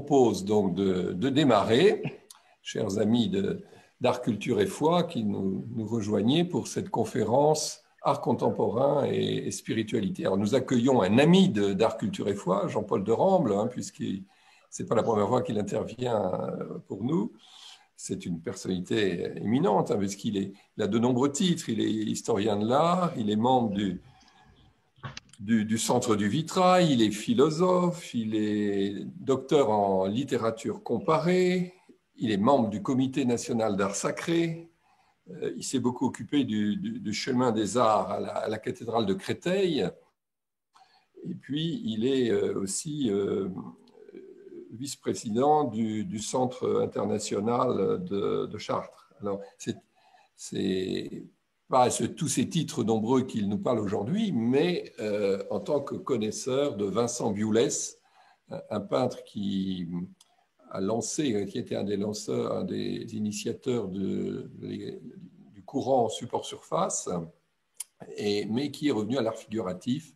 propose donc de démarrer, chers amis d'Art, Culture et Foi qui nous rejoignez pour cette conférence Art contemporain et spiritualité. Alors nous accueillons un ami d'Art, Culture et Foi, Jean-Paul de Ramble, puisque ce n'est pas la première fois qu'il intervient pour nous. C'est une personnalité éminente, puisqu'il a de nombreux titres. Il est historien de l'art, il est membre du Centre du Vitrail, il est philosophe, il est docteur en littérature comparée, il est membre du Comité national d'art sacré, il s'est beaucoup occupé du chemin des arts à la cathédrale de Créteil, et puis il est aussi vice-président du Centre international de Chartres. Alors, c'est pas tous ces titres nombreux qu'il nous parle aujourd'hui, mais en tant que connaisseur de Vincent Bioulès, un peintre qui a lancé, qui était un des initiateurs du courant support surface, mais qui est revenu à l'art figuratif,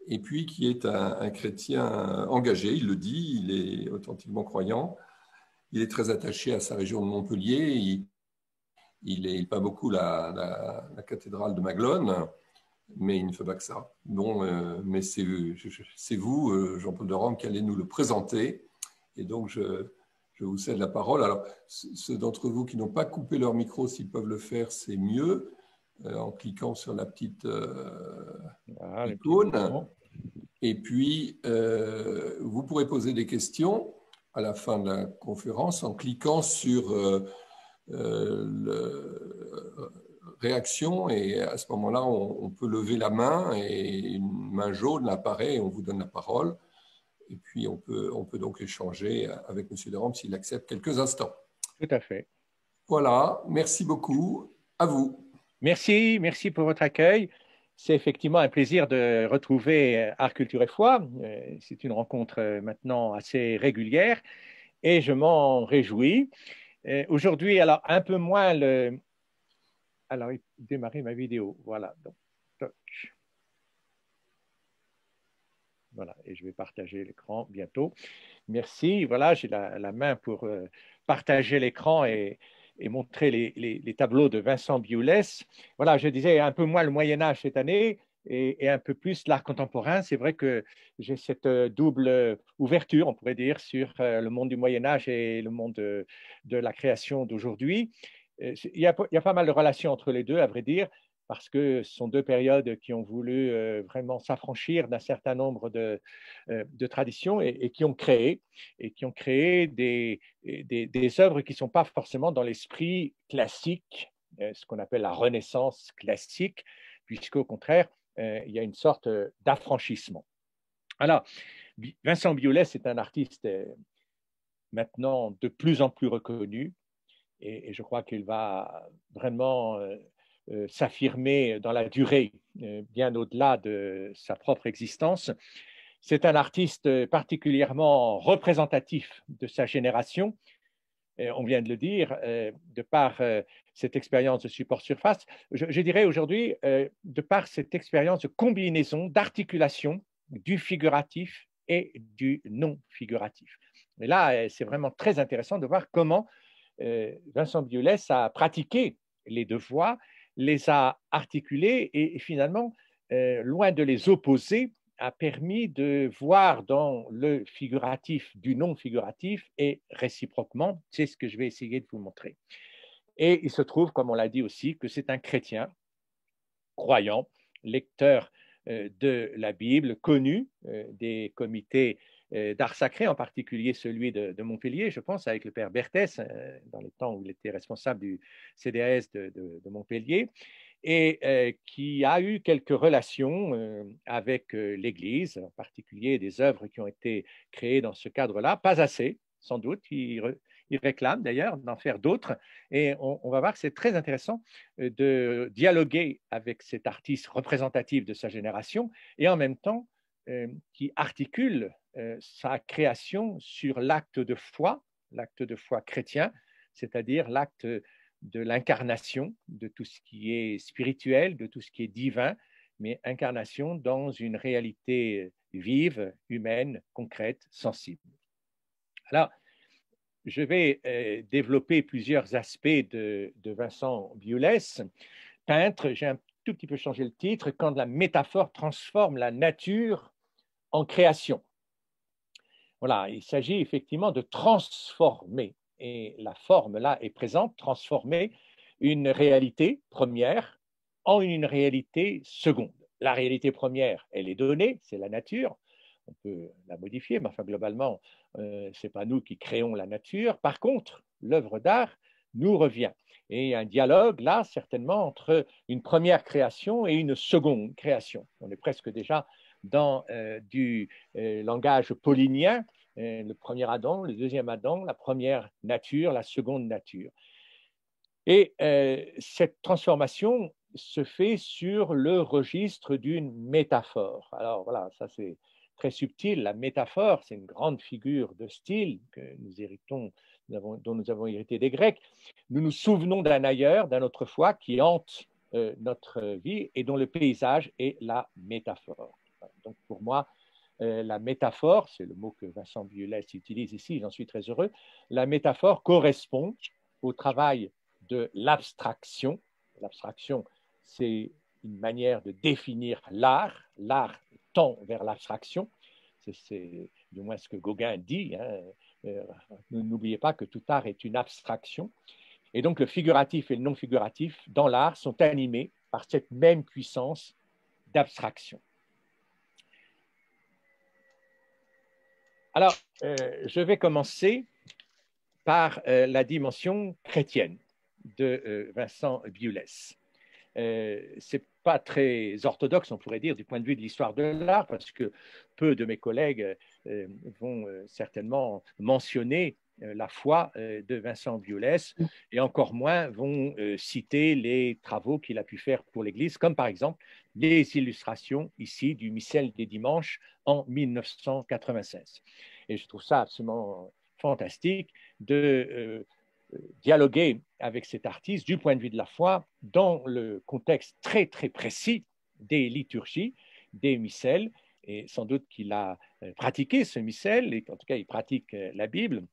et puis qui est un chrétien engagé, il le dit, il est authentiquement croyant, il est très attaché à sa région de Montpellier, il peint beaucoup la cathédrale de Maglone, mais il ne fait pas que ça. Bon, mais c'est vous, Jean-Paul de Ramble, qui allez nous le présenter. Et donc, je vous cède la parole. Alors, ceux d'entre vous qui n'ont pas coupé leur micro, s'ils peuvent le faire, c'est mieux, en cliquant sur la petite icône. Et puis, vous pourrez poser des questions à la fin de la conférence en cliquant sur réaction, et à ce moment-là, on peut lever la main et une main jaune apparaît et on vous donne la parole. Et puis, on peut donc échanger avec M. de Ramble s'il accepte quelques instants. Tout à fait. Voilà, merci beaucoup. À vous. Merci pour votre accueil. C'est effectivement un plaisir de retrouver Art, Culture et Foi. C'est une rencontre maintenant assez régulière et je m'en réjouis. Aujourd'hui, alors un peu moins le... Alors, démarrer ma vidéo. Voilà. Donc, toc. Voilà, et je vais partager l'écran bientôt. Merci. Voilà, j'ai la main pour partager l'écran et montrer les tableaux de Vincent Bioulès. Voilà, je disais un peu moins le Moyen-Âge cette année et un peu plus l'art contemporain. C'est vrai que j'ai cette double ouverture, on pourrait dire, sur le monde du Moyen-Âge et le monde de la création d'aujourd'hui. Il y a pas mal de relations entre les deux, à vrai dire, parce que ce sont deux périodes qui ont voulu vraiment s'affranchir d'un certain nombre de traditions et qui ont créé des œuvres qui ne sont pas forcément dans l'esprit classique, ce qu'on appelle la Renaissance classique, puisqu'au contraire, il y a une sorte d'affranchissement. Alors, Vincent Biolès est un artiste maintenant de plus en plus reconnu et je crois qu'il va vraiment s'affirmer dans la durée, bien au-delà de sa propre existence. C'est un artiste particulièrement représentatif de sa génération, on vient de le dire, de par cette expérience de support surface. Je dirais aujourd'hui, de par cette expérience de combinaison, d'articulation du figuratif et du non figuratif. Et là, c'est vraiment très intéressant de voir comment Vincent Biolès a pratiqué les deux voies, les a articulées et finalement, loin de les opposer, a permis de voir dans le figuratif du non figuratif et réciproquement. C'est ce que je vais essayer de vous montrer. Et il se trouve, comme on l'a dit aussi, que c'est un chrétien croyant, lecteur de la Bible, connu des comités d'art sacré, en particulier celui de Montpellier, je pense, avec le père Berthès, dans les temps où il était responsable du CDAS de Montpellier, et qui a eu quelques relations avec l'Église, en particulier des œuvres qui ont été créées dans ce cadre-là, pas assez, sans doute. Il réclame d'ailleurs d'en faire d'autres, et on va voir que c'est très intéressant de dialoguer avec cet artiste représentatif de sa génération, et en même temps qui articule sa création sur l'acte de foi chrétien, c'est-à-dire l'acte de l'incarnation de tout ce qui est spirituel, de tout ce qui est divin, mais incarnation dans une réalité vive, humaine, concrète, sensible. Alors, je vais développer plusieurs aspects de Vincent Biolès, peintre. J'ai un tout petit peu changé le titre, quand la métaphore transforme la nature en création. Voilà, il s'agit effectivement de transformer, et la forme là est présente, transformer une réalité première en une réalité seconde. La réalité première, elle est donnée, c'est la nature. On peut la modifier, mais enfin, globalement, ce n'est pas nous qui créons la nature. Par contre, l'œuvre d'art nous revient. Et il y a un dialogue là, certainement, entre une première création et une seconde création. On est presque déjà dans du langage paulinien, le premier Adam, le deuxième Adam, la première nature, la seconde nature. Et cette transformation se fait sur le registre d'une métaphore. Alors voilà, ça c'est très subtil. La métaphore, c'est une grande figure de style que nous héritons, dont nous avons hérité des Grecs. Nous nous souvenons d'un ailleurs, d'un autrefois qui hante notre vie et dont le paysage est la métaphore. Donc pour moi, la métaphore, c'est le mot que Vincent Biolès utilise ici, j'en suis très heureux, la métaphore correspond au travail de l'abstraction. L'abstraction, c'est une manière de définir l'art. L'art tend vers l'abstraction. C'est du moins ce que Gauguin dit. N'oubliez pas que tout art est une abstraction. Et donc le figuratif et le non figuratif dans l'art sont animés par cette même puissance d'abstraction. Alors, je vais commencer par la dimension chrétienne de Vincent Biolès. Ce n'est pas très orthodoxe, on pourrait dire, du point de vue de l'histoire de l'art, parce que peu de mes collègues vont certainement mentionner la foi de Vincent Biolès, et encore moins vont citer les travaux qu'il a pu faire pour l'Église, comme par exemple les illustrations ici du Missel des Dimanches en 1996. Et je trouve ça absolument fantastique de dialoguer avec cet artiste du point de vue de la foi dans le contexte très très précis des liturgies, des missels, et sans doute qu'il a pratiqué ce missel, et en tout cas il pratique la Bible.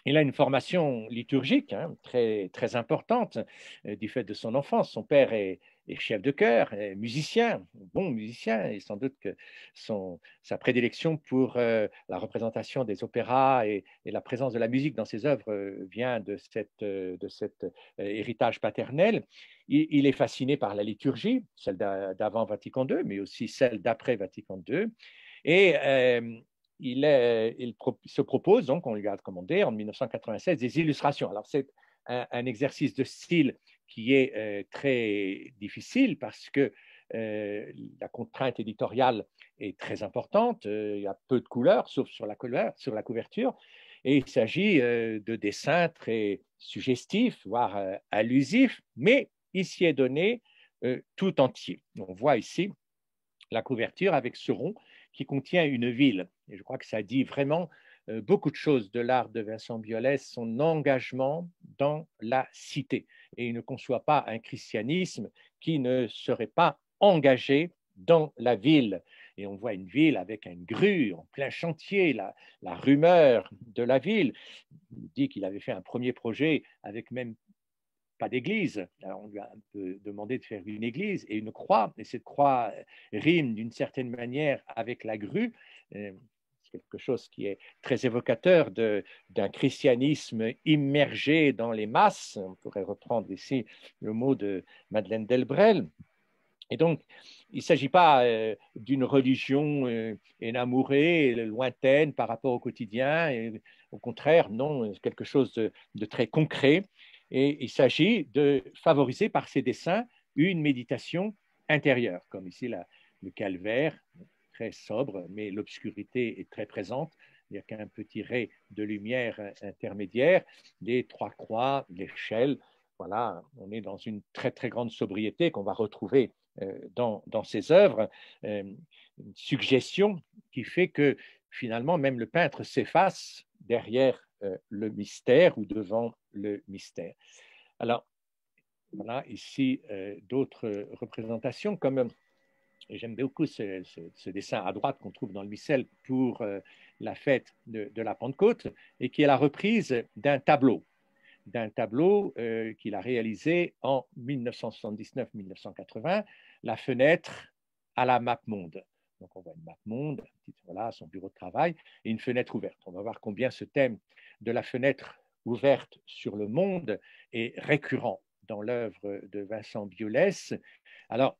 Il a une formation liturgique très, très importante du fait de son enfance. Son père est chef de chœur, est musicien, bon musicien, et sans doute que sa prédilection pour la représentation des opéras et la présence de la musique dans ses œuvres vient de cet héritage paternel. Il est fasciné par la liturgie, celle d'avant Vatican II, mais aussi celle d'après Vatican II. Et il se propose, donc on lui a commandé en 1996 des illustrations. Alors c'est un exercice de style qui est très difficile parce que la contrainte éditoriale est très importante, il y a peu de couleurs, sauf sur la couverture, et il s'agit de dessins très suggestifs, voire allusifs, mais ici est donné tout entier. On voit ici la couverture avec ce rond qui contient une ville. Et je crois que ça dit vraiment beaucoup de choses de l'art de Vincent Biolès, son engagement dans la cité. Et il ne conçoit pas un christianisme qui ne serait pas engagé dans la ville. Et on voit une ville avec une grue en plein chantier, la rumeur de la ville. Il dit qu'il avait fait un premier projet avec même pas d'église. Alors on lui a un peu demandé de faire une église et une croix, et cette croix rime d'une certaine manière avec la grue. C'est quelque chose qui est très évocateur d'un christianisme immergé dans les masses. On pourrait reprendre ici le mot de Madeleine Delbrel. Et donc, il ne s'agit pas d'une religion énamourée, lointaine par rapport au quotidien. Et, au contraire, non, c'est quelque chose de très concret. Et il s'agit de favoriser par ces dessins une méditation intérieure, comme ici le calvaire, très sobre, mais l'obscurité est très présente. Il n'y a qu'un petit ray de lumière intermédiaire, les trois croix, l'échelle. Voilà, on est dans une très, très grande sobriété qu'on va retrouver dans ses œuvres, une suggestion qui fait que finalement même le peintre s'efface derrière le mystère ou devant le mystère. Alors, voilà ici d'autres représentations comme Et j'aime beaucoup ce dessin à droite qu'on trouve dans le missel pour la fête de la Pentecôte et qui est la reprise d'un tableau qu'il a réalisé en 1979-1980, La fenêtre à la map monde. Donc on voit une map monde, voilà, son bureau de travail, et une fenêtre ouverte. On va voir combien ce thème de la fenêtre ouverte sur le monde est récurrent dans l'œuvre de Vincent Biolès. Alors,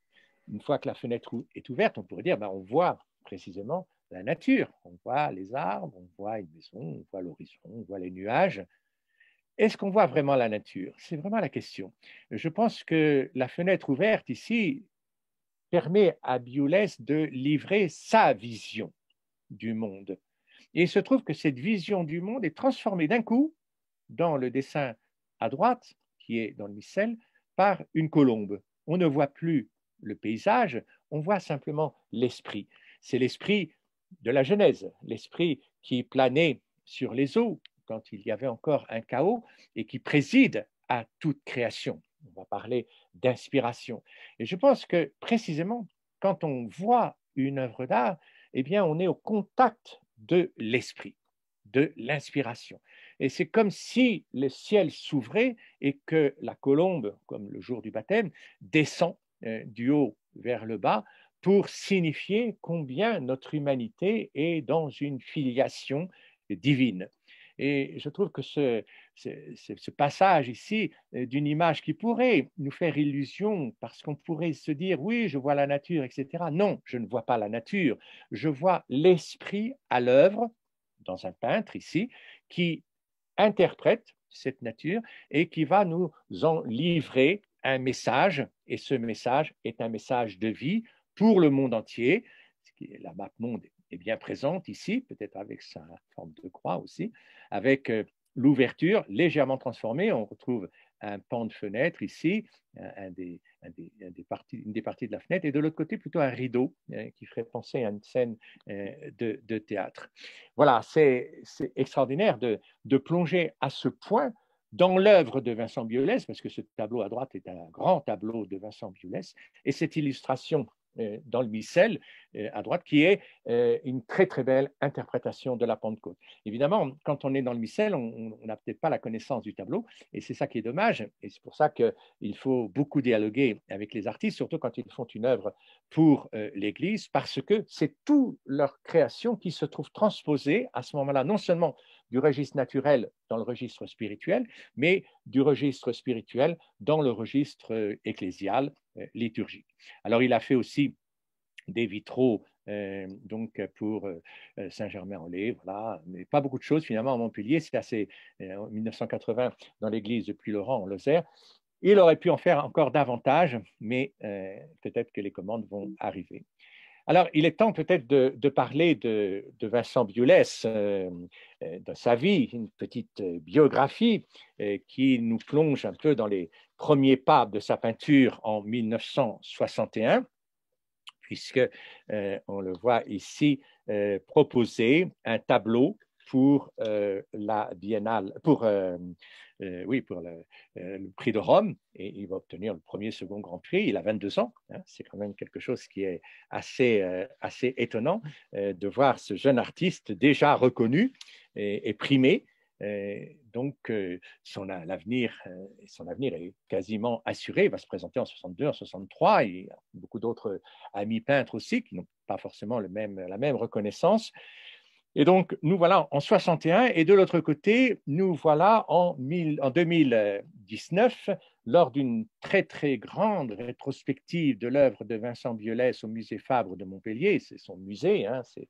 une fois que la fenêtre est ouverte, on pourrait dire, ben, on voit précisément la nature. On voit les arbres, on voit une maison, on voit l'horizon, on voit les nuages. Est-ce qu'on voit vraiment la nature? C'est vraiment la question. Je pense que la fenêtre ouverte ici permet à Biolès de livrer sa vision du monde. Et il se trouve que cette vision du monde est transformée d'un coup, dans le dessin à droite, qui est dans le missel, par une colombe. On ne voit plus le paysage, on voit simplement l'esprit. C'est l'esprit de la Genèse, l'esprit qui planait sur les eaux quand il y avait encore un chaos et qui préside à toute création. On va parler d'inspiration. Et je pense que précisément, quand on voit une œuvre d'art, eh bien, on est au contact de l'esprit, de l'inspiration. Et c'est comme si le ciel s'ouvrait et que la colombe, comme le jour du baptême, descend du haut vers le bas pour signifier combien notre humanité est dans une filiation divine. Et je trouve que ce passage ici d'une image qui pourrait nous faire illusion parce qu'on pourrait se dire oui, je vois la nature, etc. Non, je ne vois pas la nature. Je vois l'esprit à l'œuvre dans un peintre ici qui interprète cette nature et qui va nous en livrer un message. Et ce message est un message de vie pour le monde entier. La map monde est bien présente ici, peut-être avec sa forme de croix aussi, avec l'ouverture légèrement transformée. On retrouve un pan de fenêtre ici, une des parties de la fenêtre, et de l'autre côté plutôt un rideau qui ferait penser à une scène de théâtre. Voilà, c'est extraordinaire de plonger à ce point dans l'œuvre de Vincent Biolès, parce que ce tableau à droite est un grand tableau de Vincent Biolès, et cette illustration dans le missel à droite, qui est une très très belle interprétation de la Pentecôte. Évidemment, quand on est dans le missel, on n'a peut-être pas la connaissance du tableau, et c'est ça qui est dommage, et c'est pour ça qu'il faut beaucoup dialoguer avec les artistes, surtout quand ils font une œuvre pour l'Église, parce que c'est toute leur création qui se trouve transposée à ce moment-là, non seulement du registre naturel dans le registre spirituel, mais du registre spirituel dans le registre ecclésial, liturgique. Alors, il a fait aussi des vitraux donc pour Saint-Germain-en-Laye, voilà, mais pas beaucoup de choses finalement à Montpellier, c'est assez en 1980 dans l'église de Puylaurens en Lozère. Il aurait pu en faire encore davantage, mais peut-être que les commandes vont arriver. Alors, il est temps peut-être de parler de Vincent Biolès, de sa vie, une petite biographie qui nous plonge un peu dans les premiers pas de sa peinture en 1961, puisque on le voit ici proposer un tableau pour la biennale, pour le prix de Rome, et il va obtenir le premier, second grand prix. Il a 22 ans, hein, c'est quand même quelque chose qui est assez étonnant de voir ce jeune artiste déjà reconnu et primé. Donc, son avenir est quasiment assuré. Il va se présenter en 62, en 63. Il y a beaucoup d'autres amis peintres aussi qui n'ont pas forcément la même reconnaissance. Et donc, nous voilà en 61, et de l'autre côté, nous voilà en 2019, lors d'une très, très grande rétrospective de l'œuvre de Vincent Biolès au musée Fabre de Montpellier. C'est son musée, hein, c'est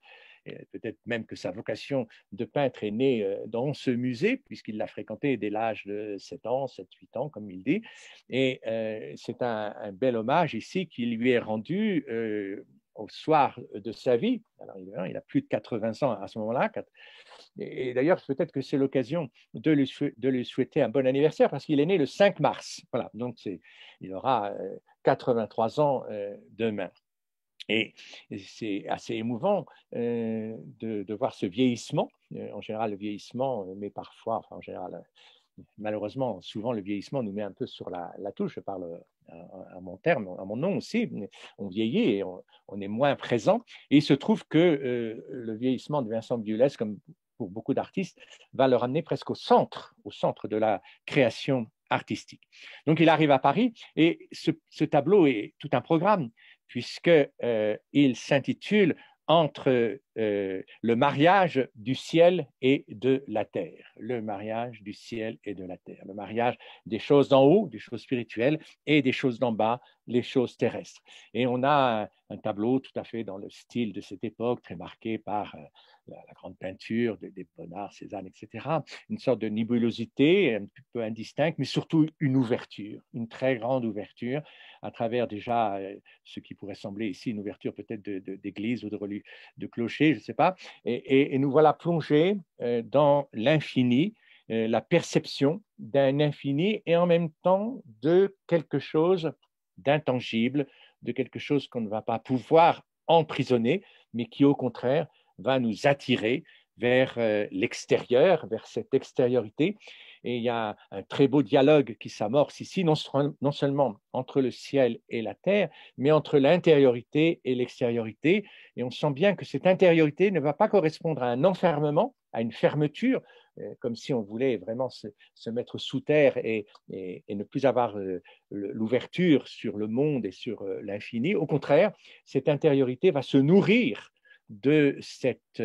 peut-être même que sa vocation de peintre est née dans ce musée, puisqu'il l'a fréquenté dès l'âge de 7 ans, 7, 8 ans, comme il dit. Et c'est un bel hommage ici qui lui est rendu au soir de sa vie. Alors, il a plus de 80 ans à ce moment-là. Et d'ailleurs, peut-être que c'est l'occasion de lui souhaiter un bon anniversaire parce qu'il est né le 5 mars. Voilà, donc il aura 83 ans demain. Et c'est assez émouvant de voir ce vieillissement. En général, le vieillissement, mais parfois, enfin, en général, malheureusement, souvent le vieillissement nous met un peu sur la touche, je parle à mon terme, à mon nom aussi, on vieillit et on est moins présent. Et il se trouve que le vieillissement de Vincent Biolès, comme pour beaucoup d'artistes, va le ramener presque au centre de la création artistique. Donc il arrive à Paris et ce tableau est tout un programme, puisqu'il s'intitule entre le mariage du ciel et de la terre. Le mariage du ciel et de la terre. Le mariage des choses d'en haut, des choses spirituelles, et des choses d'en bas, les choses terrestres. Et on a un tableau tout à fait dans le style de cette époque, très marqué par la grande peinture des Bonnard, Cézanne, etc. Une sorte de nébulosité un peu indistincte, mais surtout une ouverture, une très grande ouverture, à travers déjà ce qui pourrait sembler ici une ouverture peut-être d'église ou de clocher, je ne sais pas. Et nous voilà plongés dans l'infini, la perception d'un infini et en même temps de quelque chose d'intangible, de quelque chose qu'on ne va pas pouvoir emprisonner, mais qui au contraire va nous attirer vers l'extérieur, vers cette extériorité. Et il y a un très beau dialogue qui s'amorce ici, non seulement entre le ciel et la terre, mais entre l'intériorité et l'extériorité. Et on sent bien que cette intériorité ne va pas correspondre à un enfermement, à une fermeture, comme si on voulait vraiment se mettre sous terre et ne plus avoir l'ouverture sur le monde et sur l'infini. Au contraire, cette intériorité va se nourrir de cette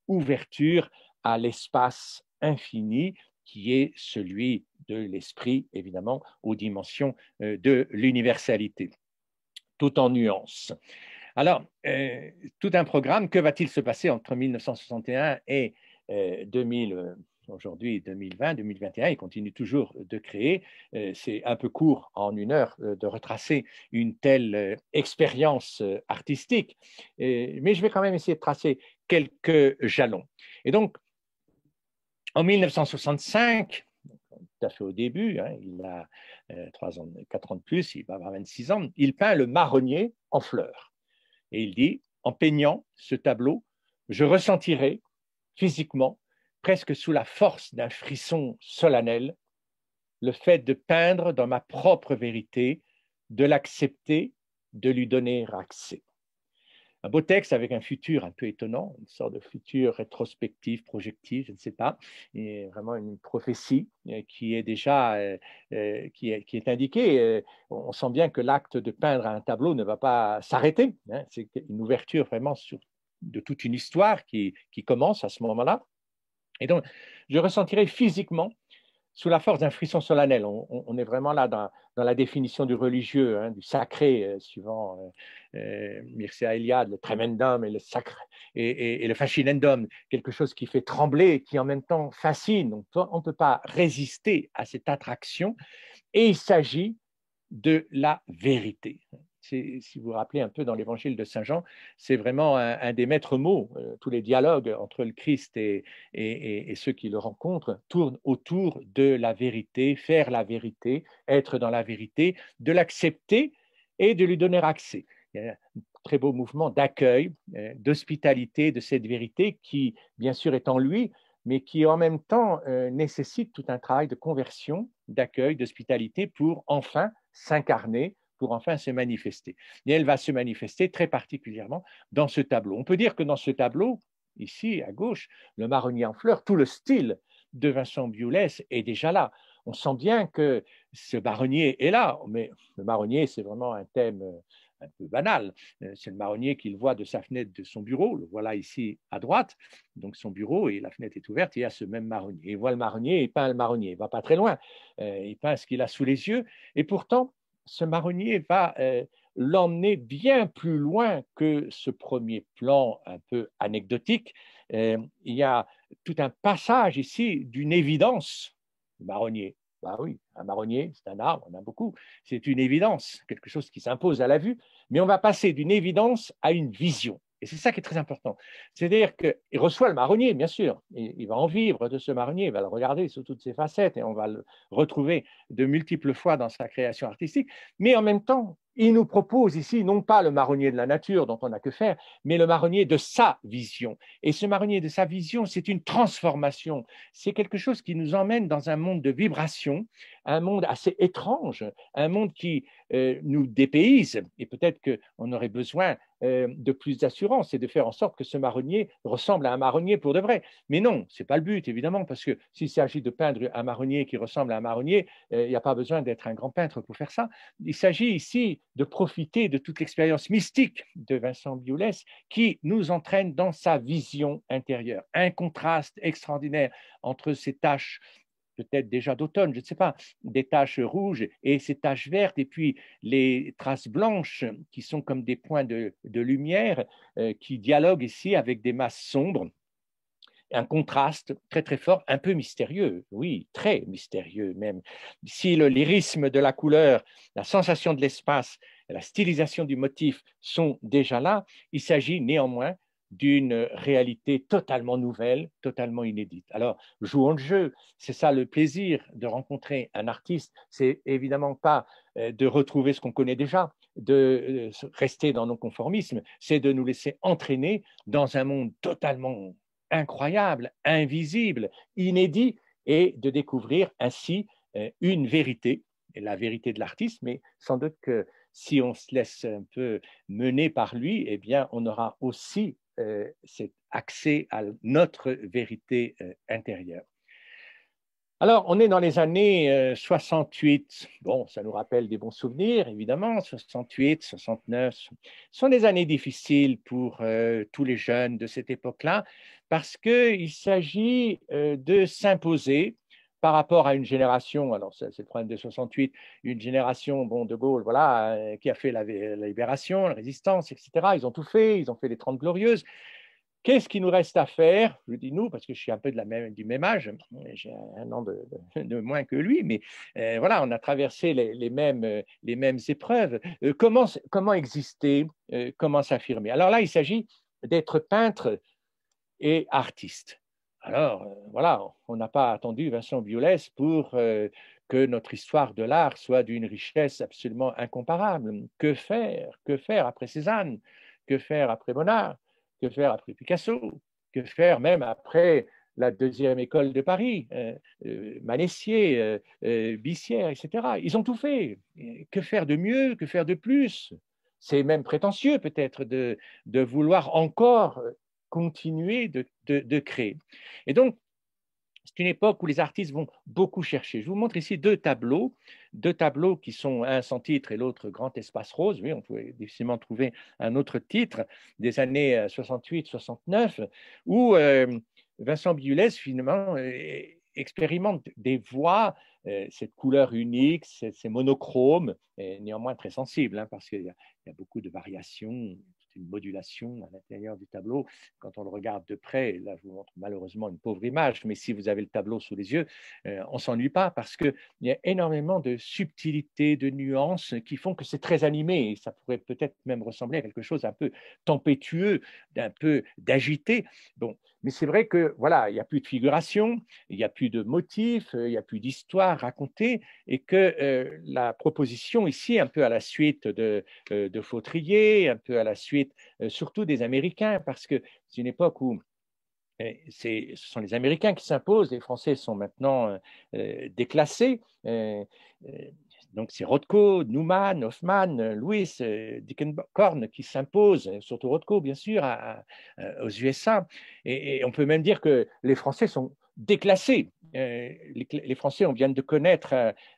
ouverture à l'espace infini qui est celui de l'esprit, évidemment, aux dimensions de l'universalité, tout en nuances. Alors, tout un programme, que va-t-il se passer entre 1961 et 2000, aujourd'hui 2020, 2021, il continue toujours de créer. C'est un peu court en une heure de retracer une telle expérience artistique, mais je vais quand même essayer de tracer quelques jalons. Et donc, en 1965, tout à fait au début, hein, il a 4 ans de plus, il va avoir 26 ans, il peint le marronnier en fleurs. Et il dit, en peignant ce tableau, je ressentirai physiquement, presque sous la force d'un frisson solennel, le fait de peindre dans ma propre vérité, de l'accepter, de lui donner accès. Un beau texte avec un futur un peu étonnant, une sorte de futur rétrospectif, projectif, je ne sais pas, et vraiment une prophétie qui est déjà qui est indiquée. On sent bien que l'acte de peindre un tableau ne va pas s'arrêter. Hein. C'est une ouverture vraiment de toute une histoire qui commence à ce moment-là. Et donc, je ressentirai physiquement sous la force d'un frisson solennel. On est vraiment là dans la définition du religieux, hein, du sacré, suivant Mircea Eliade, le tremendum et le sacre et le fascinendum, quelque chose qui fait trembler, qui en même temps fascine. On ne peut pas résister à cette attraction. Et il s'agit de la vérité. Si vous vous rappelez un peu dans l'évangile de Saint Jean, c'est vraiment un des maîtres mots. Tous les dialogues entre le Christ et ceux qui le rencontrent tournent autour de la vérité, faire la vérité, être dans la vérité, de l'accepter et de lui donner accès. Il y a un très beau mouvement d'accueil, d'hospitalité de cette vérité qui, bien sûr, est en lui, mais qui en même temps nécessite tout un travail de conversion, d'accueil, d'hospitalité pour enfin s'incarner, pour enfin se manifester. Et elle va se manifester très particulièrement dans ce tableau. On peut dire que dans ce tableau, ici à gauche, le marronnier en fleurs, tout le style de Vincent Biolès est déjà là. On sent bien que ce marronnier est là, mais le marronnier, c'est vraiment un thème un peu banal. C'est le marronnier qu'il voit de sa fenêtre de son bureau, le voilà ici à droite, donc son bureau et la fenêtre est ouverte, et il y a ce même marronnier. Il voit le marronnier, il peint le marronnier, il ne va pas très loin, il peint ce qu'il a sous les yeux, et pourtant, ce marronnier va l'emmener bien plus loin que ce premier plan un peu anecdotique. Il y a tout un passage ici d'une évidence, le marronnier. Bah oui, un marronnier, c'est un arbre, on en a beaucoup. C'est une évidence, quelque chose qui s'impose à la vue, mais on va passer d'une évidence à une vision. Et c'est ça qui est très important. C'est-à-dire qu'il reçoit le marronnier, bien sûr. Il va en vivre de ce marronnier, il va le regarder sous toutes ses facettes et on va le retrouver de multiples fois dans sa création artistique. Mais en même temps, il nous propose ici non pas le marronnier de la nature dont on n'a que faire, mais le marronnier de sa vision. Et ce marronnier de sa vision, c'est une transformation. C'est quelque chose qui nous emmène dans un monde de vibrations, un monde assez étrange, un monde qui nous dépayse. Et peut-être qu'on aurait besoin de plus d'assurance et de faire en sorte que ce marronnier ressemble à un marronnier pour de vrai. Mais non, ce n'est pas le but, évidemment, parce que s'il s'agit de peindre un marronnier qui ressemble à un marronnier, il n'y a pas besoin d'être un grand peintre pour faire ça. Il s'agit ici de profiter de toute l'expérience mystique de Vincent Bioulès qui nous entraîne dans sa vision intérieure. Un contraste extraordinaire entre ces taches peut-être déjà d'automne, je ne sais pas, des taches rouges et ces taches vertes, et puis les traces blanches qui sont comme des points de lumière qui dialoguent ici avec des masses sombres. Un contraste très très fort, un peu mystérieux, oui, très mystérieux même. Si le lyrisme de la couleur, la sensation de l'espace, la stylisation du motif sont déjà là, il s'agit néanmoins d'une réalité totalement nouvelle, totalement inédite. Alors, jouons le jeu, c'est ça le plaisir de rencontrer un artiste, c'est évidemment pas de retrouver ce qu'on connaît déjà, de rester dans nos conformismes, c'est de nous laisser entraîner dans un monde totalement incroyable, invisible, inédit, et de découvrir ainsi une vérité, la vérité de l'artiste, mais sans doute que si on se laisse un peu mener par lui, eh bien, on aura aussi cet accès à notre vérité intérieure. Alors, on est dans les années 68. Bon, ça nous rappelle des bons souvenirs, évidemment. 68, 69. Ce sont des années difficiles pour tous les jeunes de cette époque-là parce qu'il s'agit de s'imposer par rapport à une génération, alors c'est le problème de 68, une génération, bon, de Gaulle, voilà, qui a fait la libération, la résistance, etc. Ils ont tout fait, ils ont fait les 30 glorieuses. Qu'est-ce qu'il nous reste à faire? Je dis nous, parce que je suis un peu du même âge, j'ai un an de moins que lui, mais voilà, on a traversé les mêmes épreuves. Comment exister? Comment s'affirmer? Alors là, il s'agit d'être peintre et artiste. Alors, voilà, on n'a pas attendu Vincent Bioulès pour que notre histoire de l'art soit d'une richesse absolument incomparable. Que faire? Que faire après Cézanne? Que faire après Bonnard? Que faire après Picasso? Que faire même après la deuxième école de Paris, Manessier, Bissière, etc. Ils ont tout fait. Que faire de mieux? Que faire de plus? C'est même prétentieux peut-être de vouloir encore continuer de créer. Et donc, c'est une époque où les artistes vont beaucoup chercher. Je vous montre ici deux tableaux qui sont un sans titre et l'autre Grand Espace Rose. Oui, on pouvait difficilement trouver un autre titre des années 68-69, où Vincent Bioulès, finalement, expérimente des voix, cette couleur unique, ces monochromes, néanmoins très sensibles, hein, parce qu'il y a beaucoup de variations, une modulation à l'intérieur du tableau. Quand on le regarde de près, là je vous montre malheureusement une pauvre image, mais si vous avez le tableau sous les yeux, on ne s'ennuie pas parce qu'il y a énormément de subtilités, de nuances qui font que c'est très animé et ça pourrait peut-être même ressembler à quelque chose un peu tempétueux, d'un peu d'agité. Bon, mais c'est vrai que voilà, il n'y a plus de figuration, il n'y a plus de motifs, il n'y a plus d'histoire racontée et que la proposition ici, un peu à la suite de Fautrier, un peu à la suite surtout des Américains, parce que c'est une époque où ce sont les Américains qui s'imposent, les Français sont maintenant déclassés. Donc c'est Rothko, Newman, Hoffman, Lewis, Dickenkorn qui s'imposent, surtout Rothko bien sûr, aux USA. Et on peut même dire que les Français sont déclassés. Les Français, on vient de connaître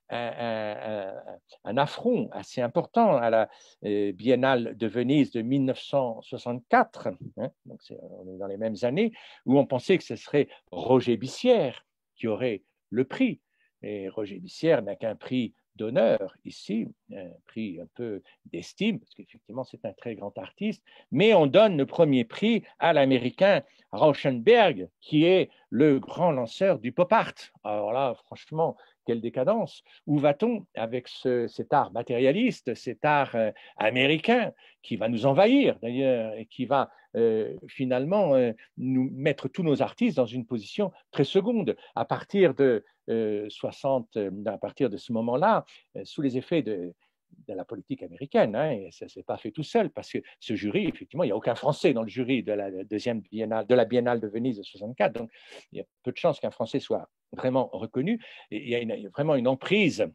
un affront assez important à la Biennale de Venise de 1964, hein, donc on est dans les mêmes années, où on pensait que ce serait Roger Bissière qui aurait le prix. Et Roger Bissière n'a qu'un prix d'honneur ici, un prix un peu d'estime, parce qu'effectivement c'est un très grand artiste, mais on donne le premier prix à l'américain Rauschenberg, qui est le grand lanceur du pop art. Alors là, franchement, quelle décadence. Où va-t-on avec cet art matérialiste, cet art américain qui va nous envahir d'ailleurs et qui va finalement nous mettre tous nos artistes dans une position très seconde. À partir de à partir de ce moment-là, sous les effets de la politique américaine, hein, et ça ne s'est pas fait tout seul, parce que ce jury, effectivement, il n'y a aucun Français dans le jury de la deuxième biennale, de la Biennale de Venise de 64, donc il y a peu de chances qu'un Français soit vraiment reconnu. Et il y a vraiment une emprise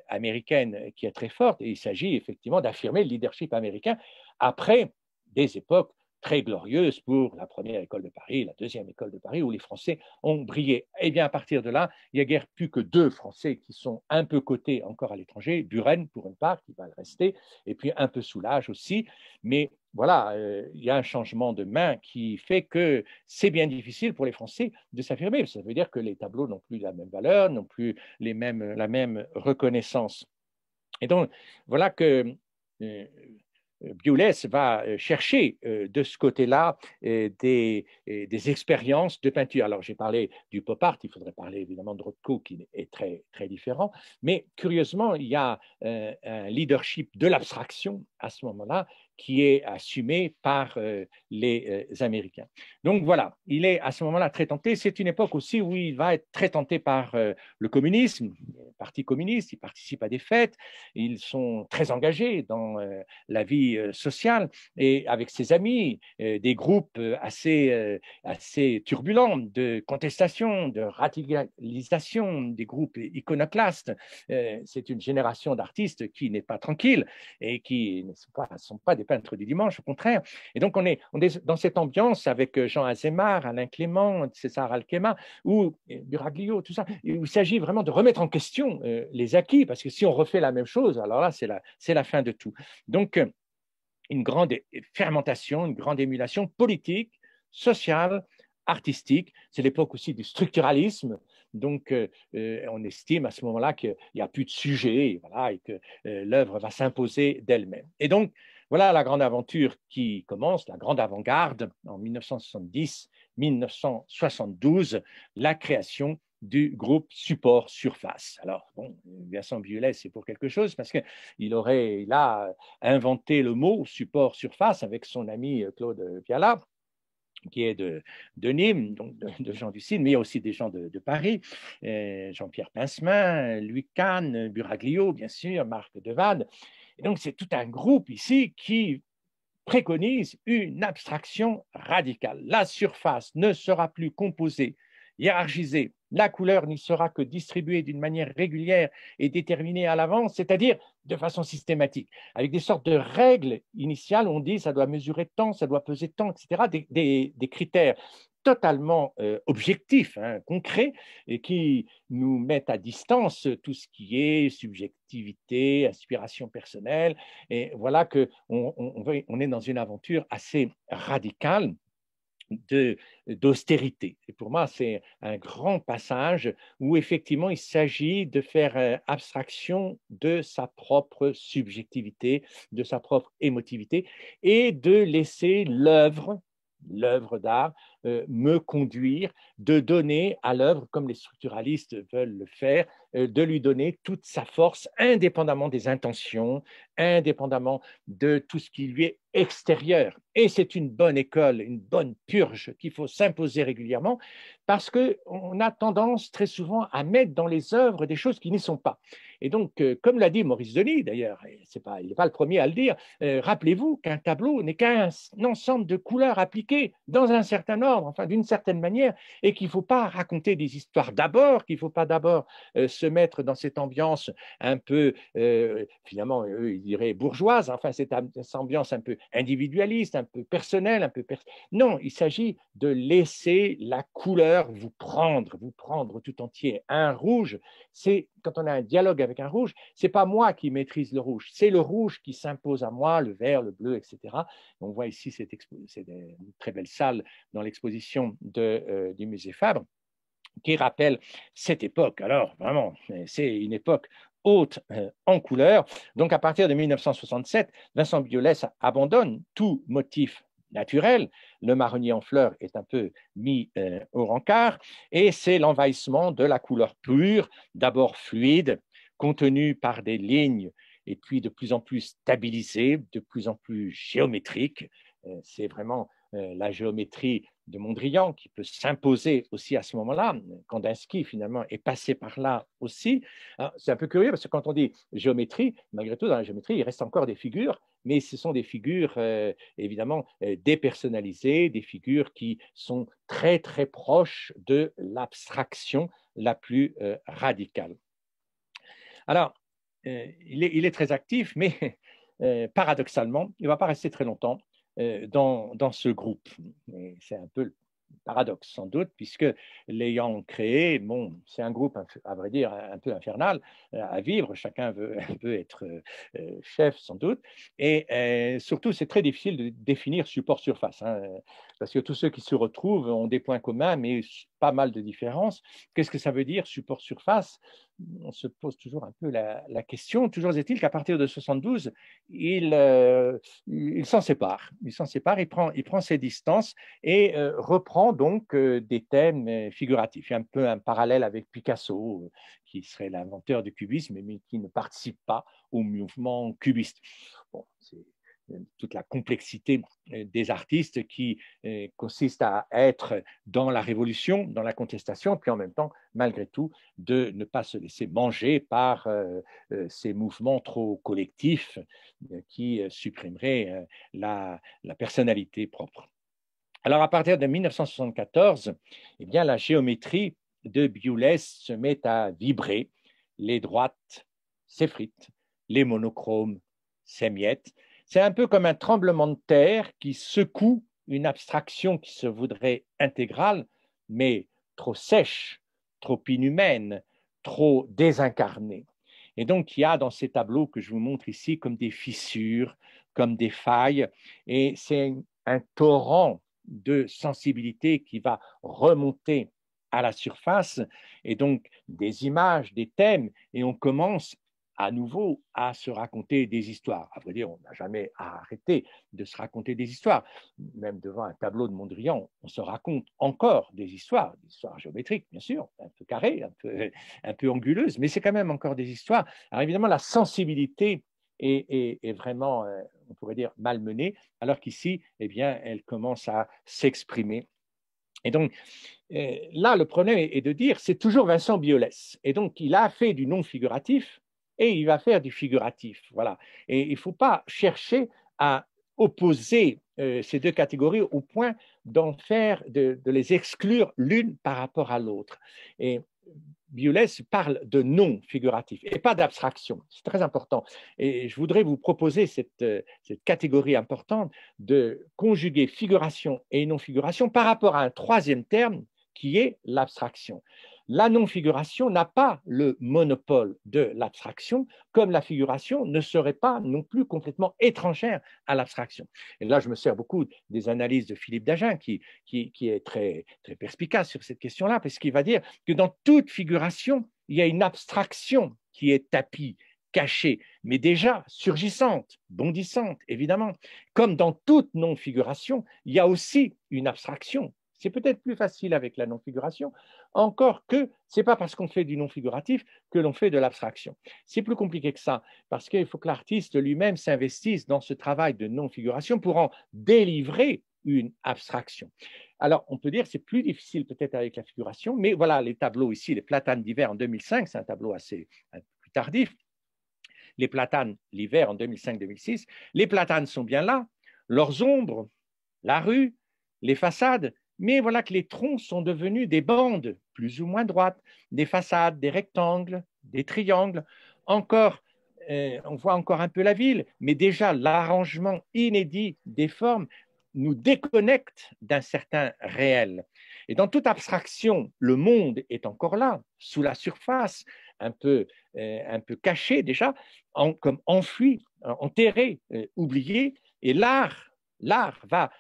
américaine qui est très forte, et il s'agit effectivement d'affirmer le leadership américain après des époques très glorieuse pour la première école de Paris, la deuxième école de Paris, où les Français ont brillé. Et bien, à partir de là, il n'y a guère plus que 2 Français qui sont un peu cotés encore à l'étranger, Buren pour une part, qui va le rester, et puis un peu Soulages aussi. Mais voilà, il y a un changement de main qui fait que c'est bien difficile pour les Français de s'affirmer. Ça veut dire que les tableaux n'ont plus la même valeur, n'ont plus la même reconnaissance. Et donc, voilà que Biolès va chercher de ce côté-là des expériences de peinture. Alors, j'ai parlé du pop art, il faudrait parler évidemment de Rothko, qui est très, très différent, mais curieusement, il y a un leadership de l'abstraction à ce moment-là qui est assumé par les Américains. Donc voilà, il est à ce moment-là très tenté. C'est une époque aussi où il va être très tenté par le communisme, le Parti communiste, il participe à des fêtes, ils sont très engagés dans la vie sociale et avec ses amis, des groupes assez turbulents de contestation, de radicalisation, des groupes iconoclastes. C'est une génération d'artistes qui n'est pas tranquille et qui ne sont pas des peintres du dimanche, au contraire. Et donc, on est dans cette ambiance avec Jean Azémar, Alain Clément, César Alquema, ou Buraglio, tout ça, où il s'agit vraiment de remettre en question les acquis, parce que si on refait la même chose, alors là, c'est la fin de tout. Donc, une grande fermentation, une grande émulation politique, sociale, artistique. C'est l'époque aussi du structuralisme. Donc, on estime à ce moment-là qu'il n'y a plus de sujet, voilà, et que l'œuvre va s'imposer d'elle-même. Et donc, voilà la grande aventure qui commence, la grande avant-garde en 1970-1972, la création du groupe Support Surface. Alors, bon, Vincent Biolès, c'est pour quelque chose parce qu'il a inventé le mot support surface avec son ami Claude Pialat, qui est de Nîmes, donc de gens du Sud, mais il y a aussi des gens de Paris, Jean-Pierre Pincemin, Louis Kahn, Buraglio, bien sûr, Marc Devade. Et donc, c'est tout un groupe ici qui préconise une abstraction radicale. La surface ne sera plus composée, hiérarchisée, la couleur n'y sera que distribuée d'une manière régulière et déterminée à l'avance, c'est-à-dire de façon systématique, avec des sortes de règles initiales où on dit ça doit mesurer tant, ça doit peser tant, etc., des critères totalement objectifs, hein, concrets, et qui nous mettent à distance tout ce qui est subjectivité, inspiration personnelle. Et voilà qu'on est dans une aventure assez radicale d'austérité. Et pour moi, c'est un grand passage où effectivement il s'agit de faire abstraction de sa propre subjectivité, de sa propre émotivité et de laisser l'œuvre d'art me conduire, de donner à l'œuvre, comme les structuralistes veulent le faire, de lui donner toute sa force, indépendamment des intentions, indépendamment de tout ce qui lui est extérieur. Et c'est une bonne école, une bonne purge qu'il faut s'imposer régulièrement, parce qu'on a tendance très souvent à mettre dans les œuvres des choses qui n'y sont pas. Et donc, comme l'a dit Maurice Denis, d'ailleurs, il n'est pas le premier à le dire, rappelez-vous qu'un tableau n'est qu'un ensemble de couleurs appliquées dans un certain ordre, enfin d'une certaine manière, et qu'il ne faut pas raconter des histoires d'abord, qu'il ne faut pas d'abord se mettre dans cette ambiance un peu, finalement, eux, ils diraient bourgeoise, enfin cette ambiance un peu individualiste, un peu personnelle, non, il s'agit de laisser la couleur vous prendre tout entier. Un rouge, c'est quand on a un dialogue avec un rouge, c'est pas moi qui maîtrise le rouge, c'est le rouge qui s'impose à moi, le vert, le bleu, etc. On voit ici c'est une très belle salle dans l'exposition du musée Fabre qui rappelle cette époque. Alors vraiment, c'est une époque haute en couleur. Donc à partir de 1967, Vincent Biolès abandonne tout motif naturel. Le marronnier en fleurs est un peu mis au rencard et c'est l'envahissement de la couleur pure, d'abord fluide, contenue par des lignes et puis de plus en plus stabilisée, de plus en plus géométrique. C'est vraiment la géométrie de Mondrian qui peut s'imposer aussi à ce moment-là. Kandinsky, finalement, est passé par là aussi. C'est un peu curieux parce que quand on dit géométrie, malgré tout, dans la géométrie, il reste encore des figures, mais ce sont des figures évidemment dépersonnalisées, des figures qui sont très, très proches de l'abstraction la plus radicale. Alors, il est très actif, mais paradoxalement, il ne va pas rester très longtemps dans ce groupe. C'est un peu le paradoxe, sans doute, puisque l'ayant créé, bon, c'est un groupe, à vrai dire, un peu infernal à vivre. Chacun veut être chef, sans doute. Et surtout, c'est très difficile de définir support-surface, hein, parce que tous ceux qui se retrouvent ont des points communs, mais pas mal de différences. Qu'est-ce que ça veut dire, support-surface? On se pose toujours un peu la question. Toujours est-il qu'à partir de 72, il s'en sépare. Il prend ses distances et reprend donc des thèmes figuratifs. Il y a un peu un parallèle avec Picasso, qui serait l'inventeur du cubisme, mais qui ne participe pas au mouvement cubiste. Bon, c'est toute la complexité des artistes qui consiste à être dans la révolution, dans la contestation, puis en même temps, malgré tout, de ne pas se laisser manger par ces mouvements trop collectifs qui supprimeraient la personnalité propre. Alors, à partir de 1974, eh bien, la géométrie de Bewley se met à vibrer, les droites s'effritent, les monochromes s'émiettent. C'est un peu comme un tremblement de terre qui secoue une abstraction qui se voudrait intégrale, mais trop sèche, trop inhumaine, trop désincarnée. Et donc, il y a dans ces tableaux que je vous montre ici comme des fissures, comme des failles, et c'est un torrent de sensibilité qui va remonter à la surface, et donc des images, des thèmes, et on commence à nouveau à se raconter des histoires. À vrai dire, on n'a jamais arrêté de se raconter des histoires. Même devant un tableau de Mondrian, on se raconte encore des histoires géométriques, bien sûr, un peu carrées, un peu anguleuses, mais c'est quand même encore des histoires. Alors évidemment, la sensibilité est vraiment, on pourrait dire, malmenée, alors qu'ici, eh bien, elle commence à s'exprimer. Et donc, là, le problème est de dire, c'est toujours Vincent Biolès. Et donc, il a fait du non figuratif et il va faire du figuratif. Voilà. Et il ne faut pas chercher à opposer ces deux catégories au point de les exclure l'une par rapport à l'autre. Et Biolès parle de non figuratif et pas d'abstraction. C'est très important. Et je voudrais vous proposer cette catégorie importante de conjuguer figuration et non figuration par rapport à un troisième terme qui est l'abstraction. La non-figuration n'a pas le monopole de l'abstraction, comme la figuration ne serait pas non plus complètement étrangère à l'abstraction. Et là, je me sers beaucoup des analyses de Philippe Dagen, qui est très, très perspicace sur cette question-là, parce qu'il va dire que dans toute figuration, il y a une abstraction qui est tapie, cachée, mais déjà surgissante, bondissante, évidemment. Comme dans toute non-figuration, il y a aussi une abstraction. C'est peut-être plus facile avec la non-figuration, encore que ce n'est pas parce qu'on fait du non-figuratif que l'on fait de l'abstraction. C'est plus compliqué que ça, parce qu'il faut que l'artiste lui-même s'investisse dans ce travail de non-figuration pour en délivrer une abstraction. Alors, on peut dire que c'est plus difficile peut-être avec la figuration, mais voilà les tableaux ici, les Platanes d'hiver en 2005, c'est un tableau assez plus tardif. Les Platanes, l'hiver en 2005-2006, les Platanes sont bien là, leurs ombres, la rue, les façades, mais voilà que les troncs sont devenus des bandes plus ou moins droites, des façades, des rectangles, des triangles. Encore, on voit encore un peu la ville, mais déjà l'arrangement inédit des formes nous déconnecte d'un certain réel. Et dans toute abstraction, le monde est encore là, sous la surface, un peu caché déjà, comme enfoui, enterré, oublié. Et l'art va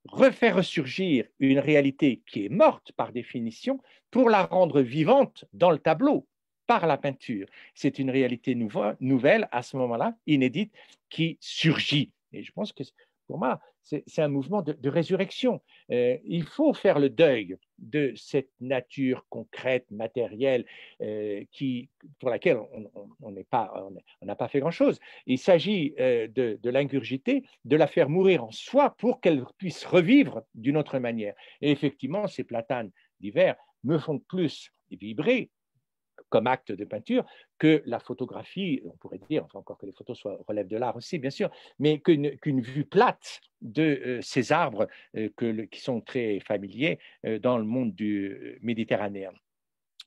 refaire ressurgir une réalité qui est morte par définition pour la rendre vivante dans le tableau par la peinture. C'est une réalité nouvelle à ce moment-là, inédite, qui surgit. Et je pense que pour moi, c'est un mouvement de résurrection. Il faut faire le deuil de cette nature concrète, matérielle, pour laquelle on n'a pas fait grand-chose. Il s'agit de l'ingurgiter, de la faire mourir en soi pour qu'elle puisse revivre d'une autre manière. Et effectivement, ces platanes d'hiver me font plus vibrer comme acte de peinture que la photographie, on pourrait dire, enfin encore que les photos relèvent de l'art aussi, bien sûr, mais qu'une vue plate de ces arbres qui sont très familiers dans le monde méditerranéen.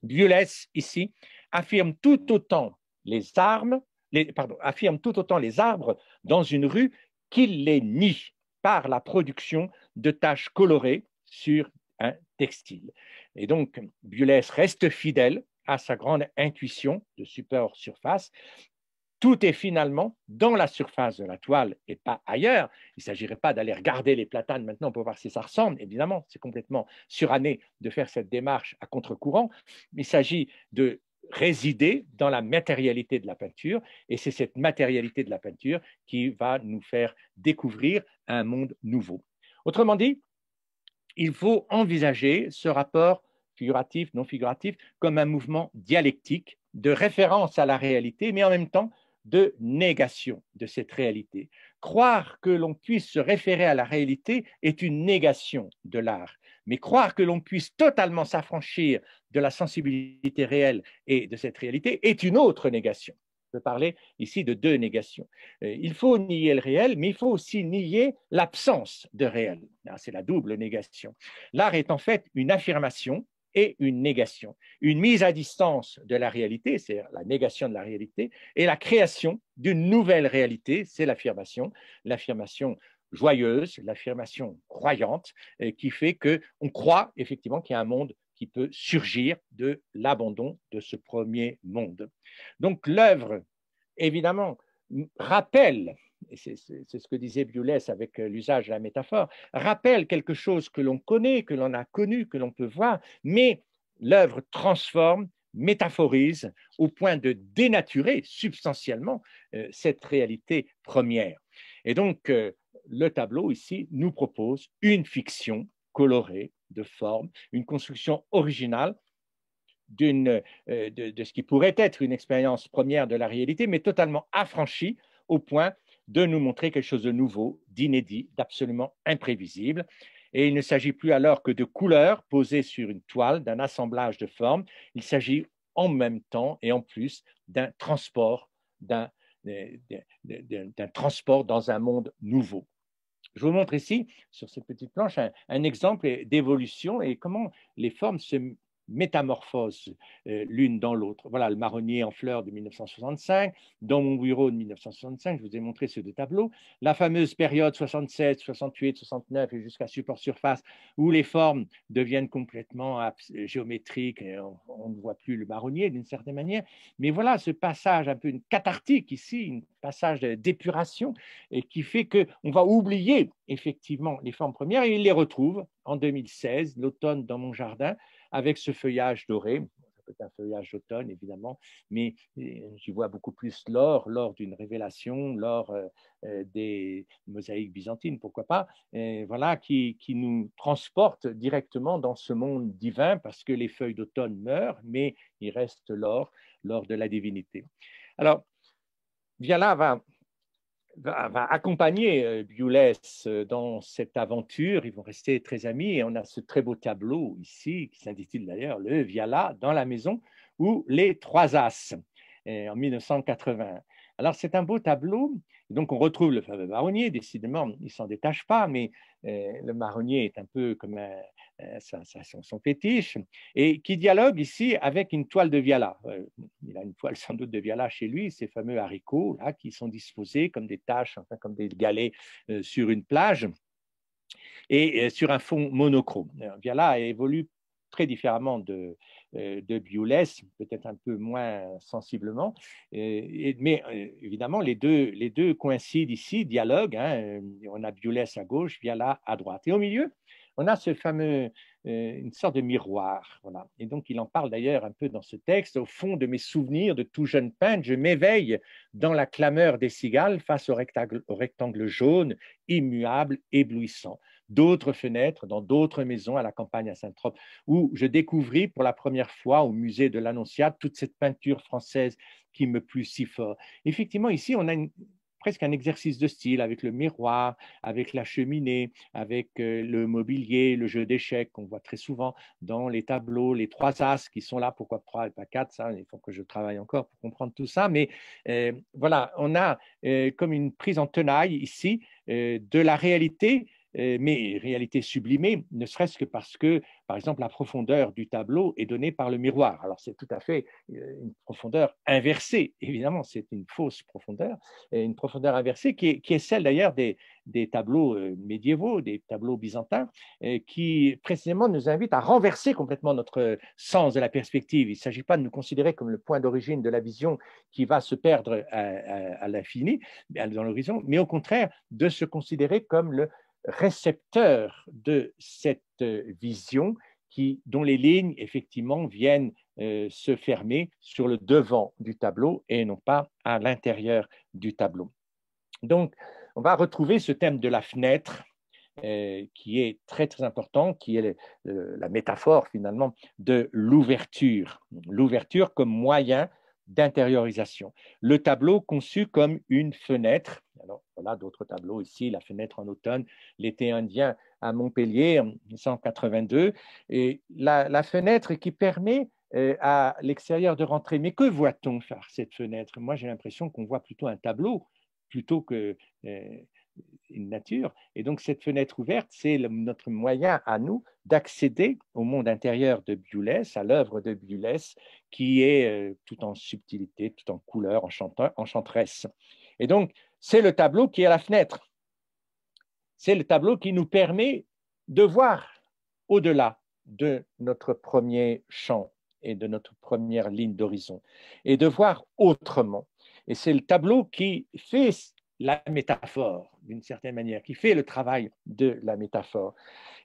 Biolès, ici, affirme tout autant affirme tout autant les arbres dans une rue qu'il les nie par la production de taches colorées sur un textile. Et donc, Biolès reste fidèle à sa grande intuition de support-surface. Tout est finalement dans la surface de la toile et pas ailleurs. Il ne s'agirait pas d'aller regarder les platanes maintenant pour voir si ça ressemble. Évidemment, c'est complètement suranné de faire cette démarche à contre-courant. Il s'agit de résider dans la matérialité de la peinture et c'est cette matérialité de la peinture qui va nous faire découvrir un monde nouveau. Autrement dit, il faut envisager ce rapport figuratif, non figuratif, comme un mouvement dialectique de référence à la réalité, mais en même temps de négation de cette réalité. Croire que l'on puisse se référer à la réalité est une négation de l'art, mais croire que l'on puisse totalement s'affranchir de la sensibilité réelle et de cette réalité est une autre négation. Je peux parler ici de deux négations. Il faut nier le réel, mais il faut aussi nier l'absence de réel. C'est la double négation. L'art est en fait une affirmation et une négation. Une mise à distance de la réalité, c'est la négation de la réalité, et la création d'une nouvelle réalité, c'est l'affirmation joyeuse, l'affirmation croyante, qui fait qu'on croit effectivement qu'il y a un monde qui peut surgir de l'abandon de ce premier monde. Donc l'œuvre, évidemment, rappelle, et c'est ce que disait Biolès avec l'usage de la métaphore, rappelle quelque chose que l'on connaît, que l'on a connu, que l'on peut voir, mais l'œuvre transforme, métaphorise au point de dénaturer substantiellement cette réalité première. Et donc, le tableau ici nous propose une fiction colorée de forme, une construction originale de ce qui pourrait être une expérience première de la réalité, mais totalement affranchie au point de nous montrer quelque chose de nouveau, d'inédit, d'absolument imprévisible. Et il ne s'agit plus alors que de couleurs posées sur une toile, d'un assemblage de formes. Il s'agit en même temps et en plus d'un transport, d'un transport dans un monde nouveau. Je vous montre ici, sur cette petite planche, un exemple d'évolution et comment les formes se métamorphosent l'une dans l'autre. Voilà le marronnier en fleurs de 1965, dans mon bureau de 1965, je vous ai montré ces deux tableaux, la fameuse période 67, 68, 69 et jusqu'à support surface, où les formes deviennent complètement géométriques et on ne voit plus le marronnier d'une certaine manière, mais voilà ce passage un peu cathartique ici, un passage d'épuration et qui fait qu'on va oublier effectivement les formes premières et il les retrouve en 2016, l'automne dans mon jardin, avec ce feuillage doré. Ça peut être un feuillage d'automne, évidemment, mais j'y vois beaucoup plus l'or d'une révélation, l'or des mosaïques byzantines, pourquoi pas, voilà, qui nous transporte directement dans ce monde divin parce que les feuilles d'automne meurent, mais il reste l'or de la divinité. Alors, Viala va accompagner Biolès dans cette aventure. Ils vont rester très amis et on a ce très beau tableau ici qui s'intitule d'ailleurs le Viala dans la maison ou les trois as en 1980. Alors c'est un beau tableau. Donc on retrouve le fameux marronnier, décidément il ne s'en détache pas, mais le marronnier est un peu comme son fétiche, et qui dialogue ici avec une toile de Viala. Il a une toile sans doute de Viala chez lui, ces fameux haricots là, qui sont disposés comme des taches, enfin comme des galets sur une plage, et sur un fond monochrome. Viala évolue très différemment de Biolès, peut-être un peu moins sensiblement, mais évidemment les deux coïncident ici, dialoguent, on a Biolès à gauche, Viala à droite. Et au milieu, on a ce fameux, une sorte de miroir. Voilà. Et donc, il en parle d'ailleurs un peu dans ce texte. Au fond de mes souvenirs de tout jeune peintre, je m'éveille dans la clameur des cigales face au rectangle jaune, immuable, éblouissant. D'autres fenêtres dans d'autres maisons à la campagne à Saint-Trope, où je découvris pour la première fois au musée de l'Annonciade toute cette peinture française qui me plut si fort. Effectivement, ici, on a presque un exercice de style avec le miroir, avec la cheminée, avec le mobilier, le jeu d'échecs qu'on voit très souvent dans les tableaux, les trois as qui sont là, pourquoi trois et pas quatre, ça, il faut que je travaille encore pour comprendre tout ça, mais voilà, on a comme une prise en tenaille ici de la réalité, mais réalité sublimée, ne serait-ce que parce que, par exemple, la profondeur du tableau est donnée par le miroir. Alors, c'est tout à fait une profondeur inversée, évidemment, c'est une fausse profondeur, une profondeur inversée qui est celle d'ailleurs des tableaux médiévaux, des tableaux byzantins, qui précisément nous invitent à renverser complètement notre sens de la perspective. Il ne s'agit pas de nous considérer comme le point d'origine de la vision qui va se perdre à l'infini, dans l'horizon, mais au contraire de se considérer comme le récepteur de cette vision dont les lignes, effectivement, viennent se fermer sur le devant du tableau et non pas à l'intérieur du tableau. Donc, on va retrouver ce thème de la fenêtre qui est très, très important, qui est la métaphore, finalement, de l'ouverture. L'ouverture comme moyen d'intériorisation. Le tableau conçu comme une fenêtre. Alors, voilà d'autres tableaux ici, la fenêtre en automne, l'été indien à Montpellier en 1982. Et la fenêtre qui permet à l'extérieur de rentrer. Mais que voit-on par cette fenêtre? Moi, j'ai l'impression qu'on voit plutôt un tableau plutôt que une nature. Et donc, cette fenêtre ouverte, c'est notre moyen à nous d'accéder au monde intérieur de Biulès, à l'œuvre de Biulès, qui est tout en subtilité, tout en couleur, enchanteresse. Et donc, c'est le tableau qui est à la fenêtre. C'est le tableau qui nous permet de voir au-delà de notre premier champ et de notre première ligne d'horizon, et de voir autrement. Et c'est le tableau qui fait la métaphore, d'une certaine manière, qui fait le travail de la métaphore.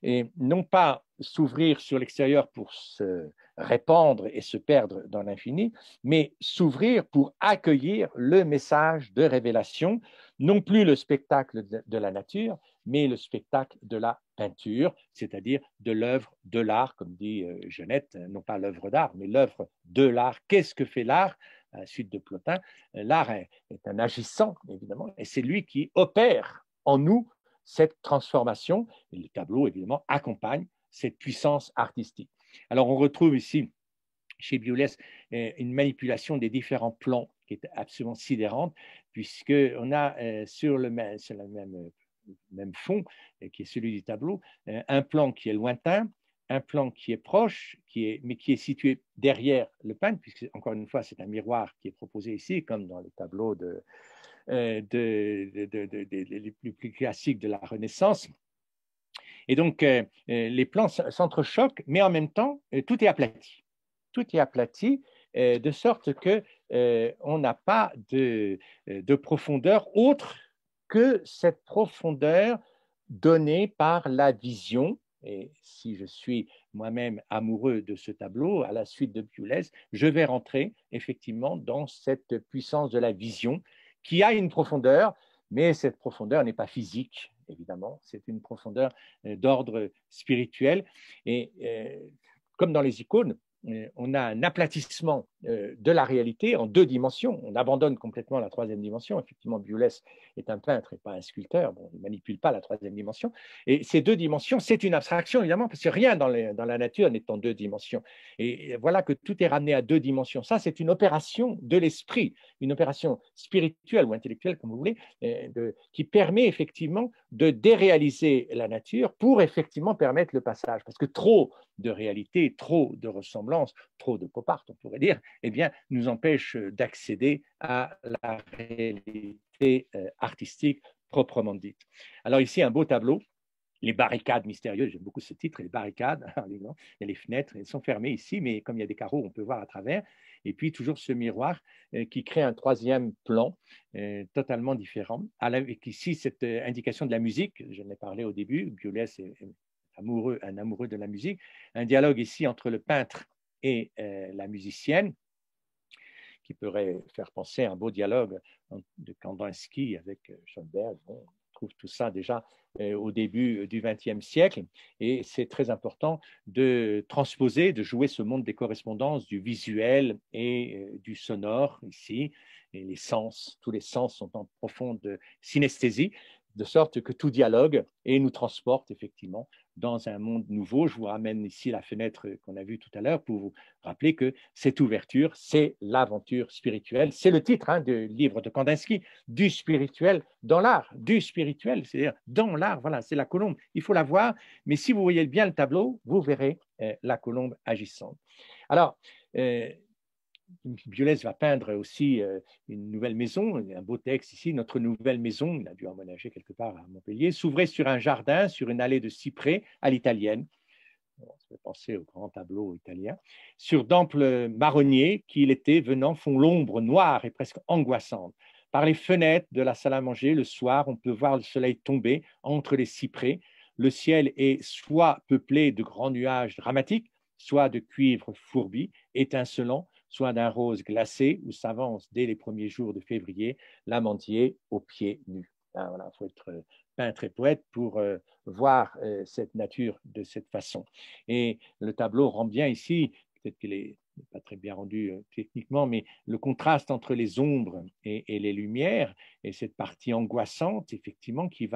Et non pas s'ouvrir sur l'extérieur pour se répandre et se perdre dans l'infini, mais s'ouvrir pour accueillir le message de révélation, non plus le spectacle de la nature, mais le spectacle de la peinture, c'est-à-dire de l'œuvre de l'art, comme dit Genette, non pas l'œuvre d'art, mais l'œuvre de l'art. Qu'est-ce que fait l'art? À la suite de Plotin, l'art est un agissant, évidemment, et c'est lui qui opère en nous cette transformation. Et le tableau, évidemment, accompagne cette puissance artistique. Alors, on retrouve ici, chez Biolès, une manipulation des différents plans qui est absolument sidérante, puisqu'on a sur le même fond, qui est celui du tableau, un plan qui est lointain, un plan qui est proche, mais qui est situé derrière le peintre, puisque, encore une fois, c'est un miroir qui est proposé ici, comme dans les tableaux les plus classiques de la Renaissance. Et donc, les plans s'entrechoquent, mais en même temps, tout est aplati. Tout est aplati, de sorte qu'on n'a pas de profondeur autre que cette profondeur donnée par la vision. Et si je suis moi-même amoureux de ce tableau, à la suite de Biulès, je vais rentrer effectivement dans cette puissance de la vision qui a une profondeur, mais cette profondeur n'est pas physique, évidemment, c'est une profondeur d'ordre spirituel. Et comme dans les icônes, on a un aplatissement de la réalité en deux dimensions. On abandonne complètement la troisième dimension. Effectivement, Biulès est un peintre et pas un sculpteur. Bon, il ne manipule pas la troisième dimension. Et ces deux dimensions, c'est une abstraction, évidemment, parce que rien dans la nature n'est en deux dimensions. Et voilà que tout est ramené à deux dimensions. Ça, c'est une opération de l'esprit, une opération spirituelle ou intellectuelle, comme vous voulez, qui permet effectivement de déréaliser la nature pour effectivement permettre le passage. Parce que trop de réalité, trop de ressemblance, trop de pop art, on pourrait dire, eh bien, nous empêche d'accéder à la réalité artistique proprement dite. Alors ici, un beau tableau, les barricades mystérieuses, j'aime beaucoup ce titre, les barricades, il y a les fenêtres, elles sont fermées ici, mais comme il y a des carreaux, on peut voir à travers. Et puis toujours ce miroir qui crée un troisième plan totalement différent. Avec ici cette indication de la musique, je l'ai parlé au début, Biolès est un amoureux de la musique, un dialogue ici entre le peintre et la musicienne, qui pourrait faire penser à un beau dialogue de Kandinsky avec Schoenberg. Bon, on trouve tout ça déjà au début du XXe siècle, et c'est très important de transposer, de jouer ce monde des correspondances du visuel et du sonore ici, et les sens, tous les sens sont en profonde synesthésie, de sorte que tout dialogue et nous transporte effectivement dans un monde nouveau. Je vous ramène ici la fenêtre qu'on a vue tout à l'heure pour vous rappeler que cette ouverture, c'est l'aventure spirituelle. C'est le titre du livre de Kandinsky, du spirituel dans l'art, du spirituel, c'est-à-dire dans l'art. Voilà, c'est la colombe. Il faut la voir, mais si vous voyez bien le tableau, vous verrez la colombe agissante. Alors, Biolès va peindre aussi une nouvelle maison, un beau texte ici, notre nouvelle maison, il a dû emménager quelque part à Montpellier, s'ouvrait sur un jardin, sur une allée de cyprès à l'italienne. On se fait penser au grand tableau italien. Sur d'amples marronniers qui, l'été venant, font l'ombre noire et presque angoissante. Par les fenêtres de la salle à manger, le soir, on peut voir le soleil tomber entre les cyprès. Le ciel est soit peuplé de grands nuages dramatiques, soit de cuivre fourbi, étincelant, soit d'un rose glacé où s'avance dès les premiers jours de février l'amandier aux pieds nus. Voilà, il faut être peintre et poète pour voir cette nature de cette façon. Et le tableau rend bien ici, peut-être qu'il n'est pas très bien rendu techniquement, mais le contraste entre les ombres et les lumières, et cette partie angoissante, effectivement, qui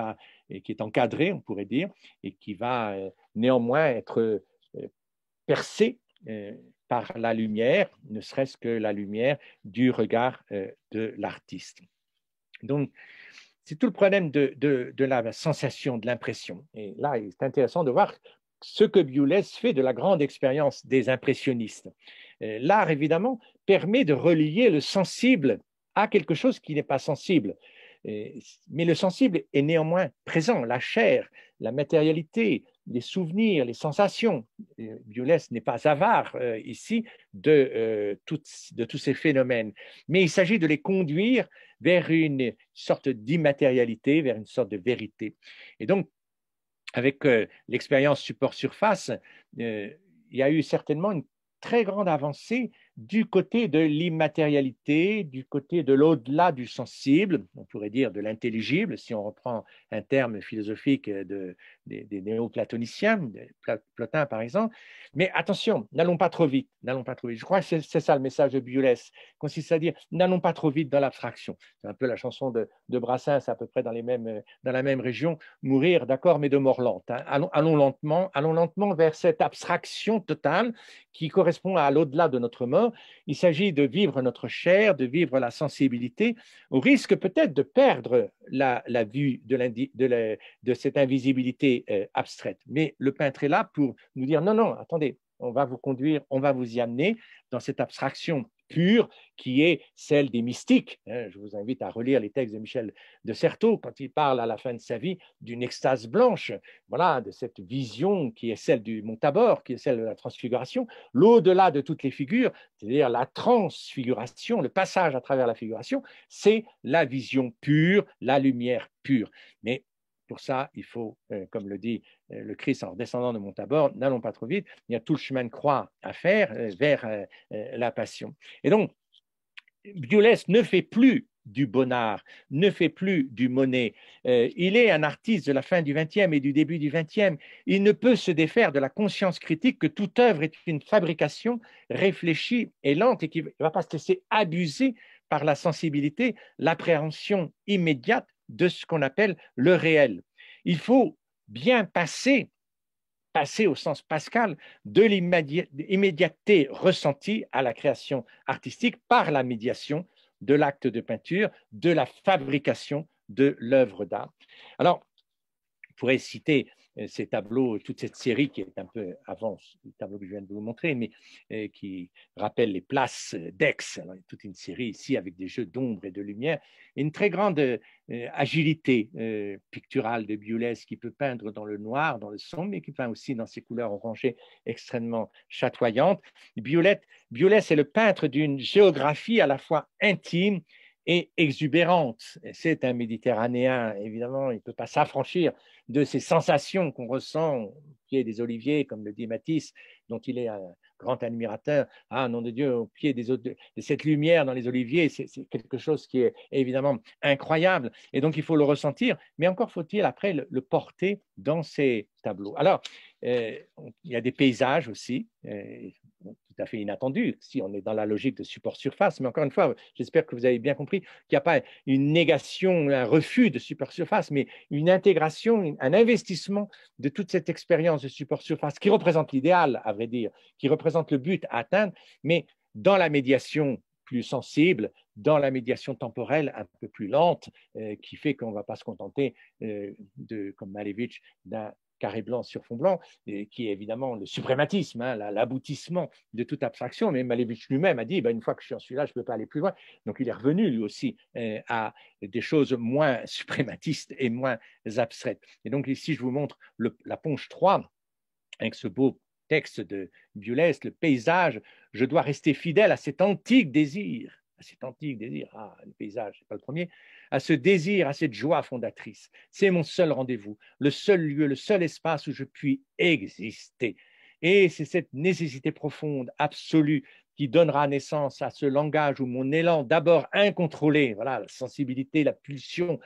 est encadrée, on pourrait dire, et qui va néanmoins être percée par la lumière, ne serait-ce que la lumière du regard de l'artiste. Donc, c'est tout le problème de la sensation, de l'impression. Et là, c'est intéressant de voir ce que Biolès fait de la grande expérience des impressionnistes. L'art, évidemment, permet de relier le sensible à quelque chose qui n'est pas sensible. Mais le sensible est néanmoins présent, la chair, la matérialité, les souvenirs, les sensations. Biolès n'est pas avare ici de tous ces phénomènes, mais il s'agit de les conduire vers une sorte d'immatérialité, vers une sorte de vérité. Et donc, avec l'expérience support-surface, il y a eu certainement une très grande avancée du côté de l'immatérialité, du côté de l'au-delà du sensible, on pourrait dire de l'intelligible, si on reprend un terme philosophique des néoplatoniciens, Plotin par exemple. Mais attention, n'allons pas trop vite, n'allons pas trop vite. Je crois que c'est ça le message de Biolès, consiste à dire n'allons pas trop vite dans l'abstraction. C'est un peu la chanson de Brassens, à peu près dans la même région, mourir, d'accord, mais de mort lente. Hein. Allons lentement vers cette abstraction totale qui correspond à l'au-delà de notre mort. Il s'agit de vivre notre chair, de vivre la sensibilité, au risque peut-être de perdre la vue de cette invisibilité abstraite. Mais le peintre est là pour nous dire non, attendez, on va vous conduire, on va vous y amener dans cette abstraction pure qui est celle des mystiques. Je vous invite à relire les textes de Michel de Certeau quand il parle à la fin de sa vie d'une extase blanche, voilà, de cette vision qui est celle du Mont Tabor, qui est celle de la transfiguration, l'au-delà de toutes les figures, c'est-à-dire la transfiguration, le passage à travers la figuration, c'est la vision pure, la lumière pure. Mais pour ça, il faut, comme le dit le Christ en descendant de Mont Tabor, n'allons pas trop vite, il y a tout le chemin de croix à faire vers la passion. Et donc, Biolès ne fait plus du Bonnard, ne fait plus du Monet. Il est un artiste de la fin du XXe et du début du XXe. Il ne peut se défaire de la conscience critique que toute œuvre est une fabrication réfléchie et lente et qui ne va pas se laisser abuser par la sensibilité, l'appréhension immédiate de ce qu'on appelle le réel. Il faut bien passer au sens pascal de l'immédiateté ressentie à la création artistique par la médiation de l'acte de peinture, de la fabrication de l'œuvre d'art. Alors, je pourrais citer ces tableaux, toute cette série qui est un peu avant le tableau que je viens de vous montrer, mais qui rappelle les places d'Aix. Alors, toute une série ici avec des jeux d'ombre et de lumière, et une très grande agilité picturale de Biolès qui peut peindre dans le noir, dans le sombre, mais qui peint aussi dans ses couleurs orangées extrêmement chatoyantes. Biolès est le peintre d'une géographie à la fois intime et exubérante. C'est un Méditerranéen, évidemment, il ne peut pas s'affranchir de ces sensations qu'on ressent au pied des oliviers, comme le dit Matisse, dont il est un grand admirateur. Ah, nom de Dieu, au pied de cette lumière dans les oliviers, c'est quelque chose qui est évidemment incroyable. Et donc, il faut le ressentir, mais encore faut-il après le porter dans ces tableaux. Alors, il y a des paysages aussi, tout à fait inattendus, si on est dans la logique de support-surface. Mais encore une fois, j'espère que vous avez bien compris qu'il n'y a pas une négation, un refus de support-surface, mais une intégration, un investissement de toute cette expérience de support-surface qui représente l'idéal, à vrai dire, qui représente le but à atteindre, mais dans la médiation plus sensible, dans la médiation temporelle un peu plus lente, qui fait qu'on ne va pas se contenter, comme Malevich, d'un carré blanc sur fond blanc, qui est évidemment le suprématisme, hein, l'aboutissement de toute abstraction. Mais Malevich lui-même a dit, une fois que je suis en celui-là, je ne peux pas aller plus loin. Donc il est revenu lui aussi à des choses moins suprématistes et moins abstraites. Et donc ici, je vous montre la Ponche 3, avec ce beau texte de Biolès, le paysage. Je dois rester fidèle à cet antique désir, le paysage, ce n'est pas le premier, à ce désir, à cette joie fondatrice. C'est mon seul rendez-vous, le seul lieu, le seul espace où je puis exister. Et c'est cette nécessité profonde, absolue, qui donnera naissance à ce langage où mon élan, d'abord incontrôlé, voilà, la sensibilité, la pulsion,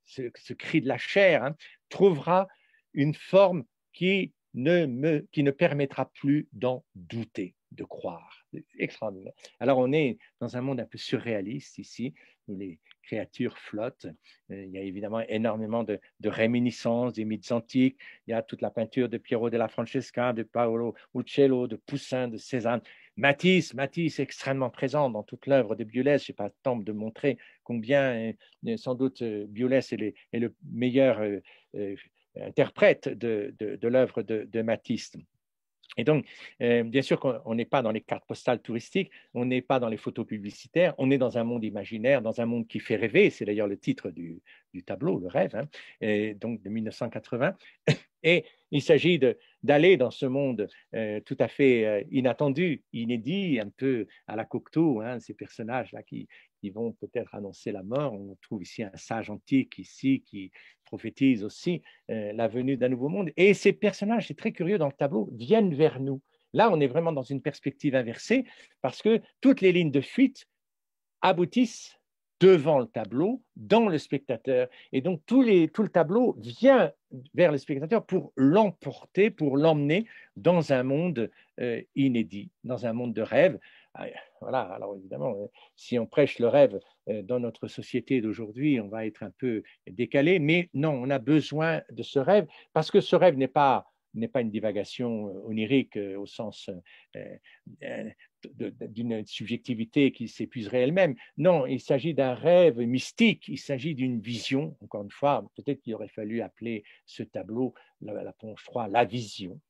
ce cri de la chair, hein, trouvera une forme qui ne permettra plus d'en douter, de croire. C'est extraordinaire. Alors, on est dans un monde un peu surréaliste ici, où les créatures flottent. Il y a évidemment énormément de réminiscences des mythes antiques. Il y a toute la peinture de Piero della Francesca, de Paolo Uccello, de Poussin, de Cézanne. Matisse est extrêmement présent dans toute l'œuvre de Biolès. Je n'ai pas le temps de montrer combien, sans doute, Biolès est le meilleur interprète de l'œuvre de Matisse. Et donc, bien sûr qu'on n'est pas dans les cartes postales touristiques, on n'est pas dans les photos publicitaires, on est dans un monde imaginaire, dans un monde qui fait rêver. C'est d'ailleurs le titre du tableau, Le Rêve, hein, et donc de 1980. Et il s'agit d'aller dans ce monde tout à fait inattendu, inédit, un peu à la Cocteau, hein, ces personnages-là qui vont peut-être annoncer la mort. On trouve ici un sage antique ici qui prophétise aussi la venue d'un nouveau monde. Et ces personnages, c'est très curieux dans le tableau, viennent vers nous. Là, on est vraiment dans une perspective inversée parce que toutes les lignes de fuite aboutissent devant le tableau, dans le spectateur. Et donc, tout le tableau vient vers le spectateur pour l'emporter, pour l'emmener dans un monde inédit, dans un monde de rêve. Voilà, alors évidemment, si on prêche le rêve dans notre société d'aujourd'hui, on va être un peu décalé, mais non, on a besoin de ce rêve parce que ce rêve n'est pas une divagation onirique au sens d'une subjectivité qui s'épuiserait elle-même. Non, il s'agit d'un rêve mystique, il s'agit d'une vision. Encore une fois, peut-être qu'il aurait fallu appeler ce tableau, la Ponche 3, la vision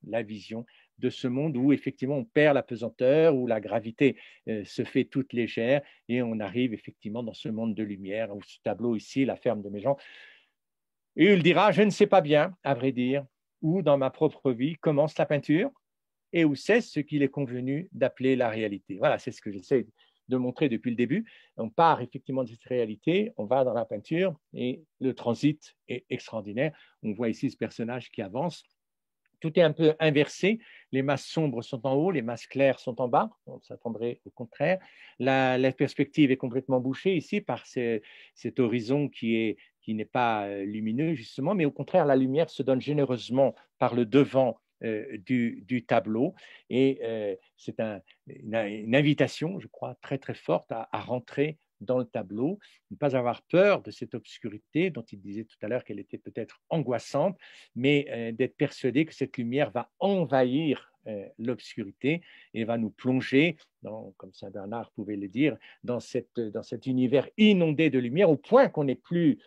de ce monde où effectivement on perd la pesanteur, où la gravité se fait toute légère et on arrive effectivement dans ce monde de lumière, où ce tableau ici, la ferme de Méjean. Et il dira, je ne sais pas bien, à vrai dire, où dans ma propre vie commence la peinture et où c'est ce qu'il est convenu d'appeler la réalité. Voilà, c'est ce que j'essaie de montrer depuis le début. On part effectivement de cette réalité, on va dans la peinture et le transit est extraordinaire. On voit ici ce personnage qui avance. Tout est un peu inversé. Les masses sombres sont en haut, les masses claires sont en bas. On s'attendrait au contraire. La perspective est complètement bouchée ici par cet horizon qui n'est pas lumineux, justement, mais au contraire, la lumière se donne généreusement par le devant du tableau. Et c'est une invitation, je crois, très, très forte à rentrer dans le tableau, ne pas avoir peur de cette obscurité dont il disait tout à l'heure qu'elle était peut-être angoissante, mais d'être persuadé que cette lumière va envahir l'obscurité et va nous plonger, comme Saint Bernard pouvait le dire, dans cet univers inondé de lumière au point qu'on n'est plus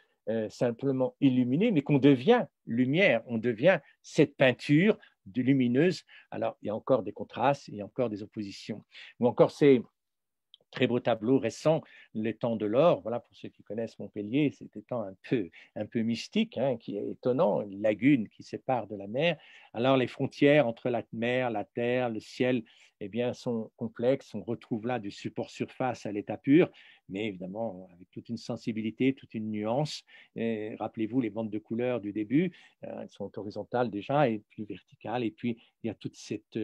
simplement illuminé, mais qu'on devient lumière, on devient cette peinture lumineuse. Alors, il y a encore des contrastes, il y a encore des oppositions. Ou encore, c'est très beau tableau récent, Les Temps de l'Or. Voilà, pour ceux qui connaissent Montpellier, c'est un temps un peu mystique, hein, qui est étonnant, une lagune qui sépare de la mer. Alors les frontières entre la mer, la terre, le ciel eh bien, sont complexes. On retrouve là du support surface à l'état pur, mais évidemment avec toute une sensibilité, toute une nuance. Rappelez-vous les bandes de couleurs du début, elles sont horizontales déjà et puis verticales. Et puis, il y a toute cette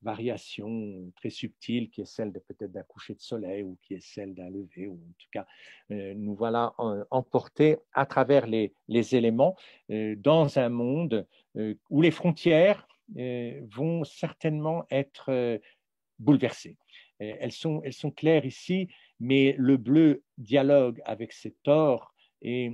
variation très subtile qui est celle peut-être d'un coucher de soleil ou qui est celle d'un lever. Ou en tout cas, nous voilà emportés à travers les éléments dans un monde où les frontières vont certainement être bouleversées. Elles sont claires ici, mais le bleu dialogue avec cet or et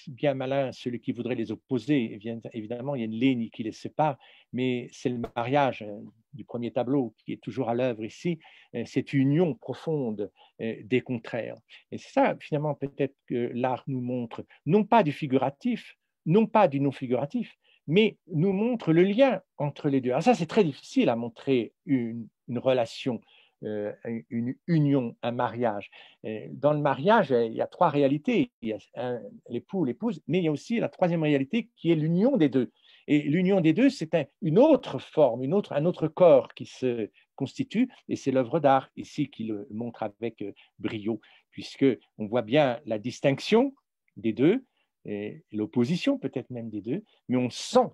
bien malin celui qui voudrait les opposer. Évidemment, il y a une ligne qui les sépare, mais c'est le mariage du premier tableau qui est toujours à l'œuvre ici, cette union profonde des contraires. Et c'est ça, finalement, peut-être que l'art nous montre, non pas du figuratif, non pas du non-figuratif, mais nous montre le lien entre les deux. Alors ça, c'est très difficile à montrer une relation, une union, un mariage. Dans le mariage, il y a trois réalités. Il y a l'époux, l'épouse, mais il y a aussi la troisième réalité qui est l'union des deux. Et l'union des deux, c'est une autre forme, un autre corps qui se constitue, et c'est l'œuvre d'art ici qui le montre avec brio, puisqu'on voit bien la distinction des deux, et l'opposition peut-être même des deux, mais on sent,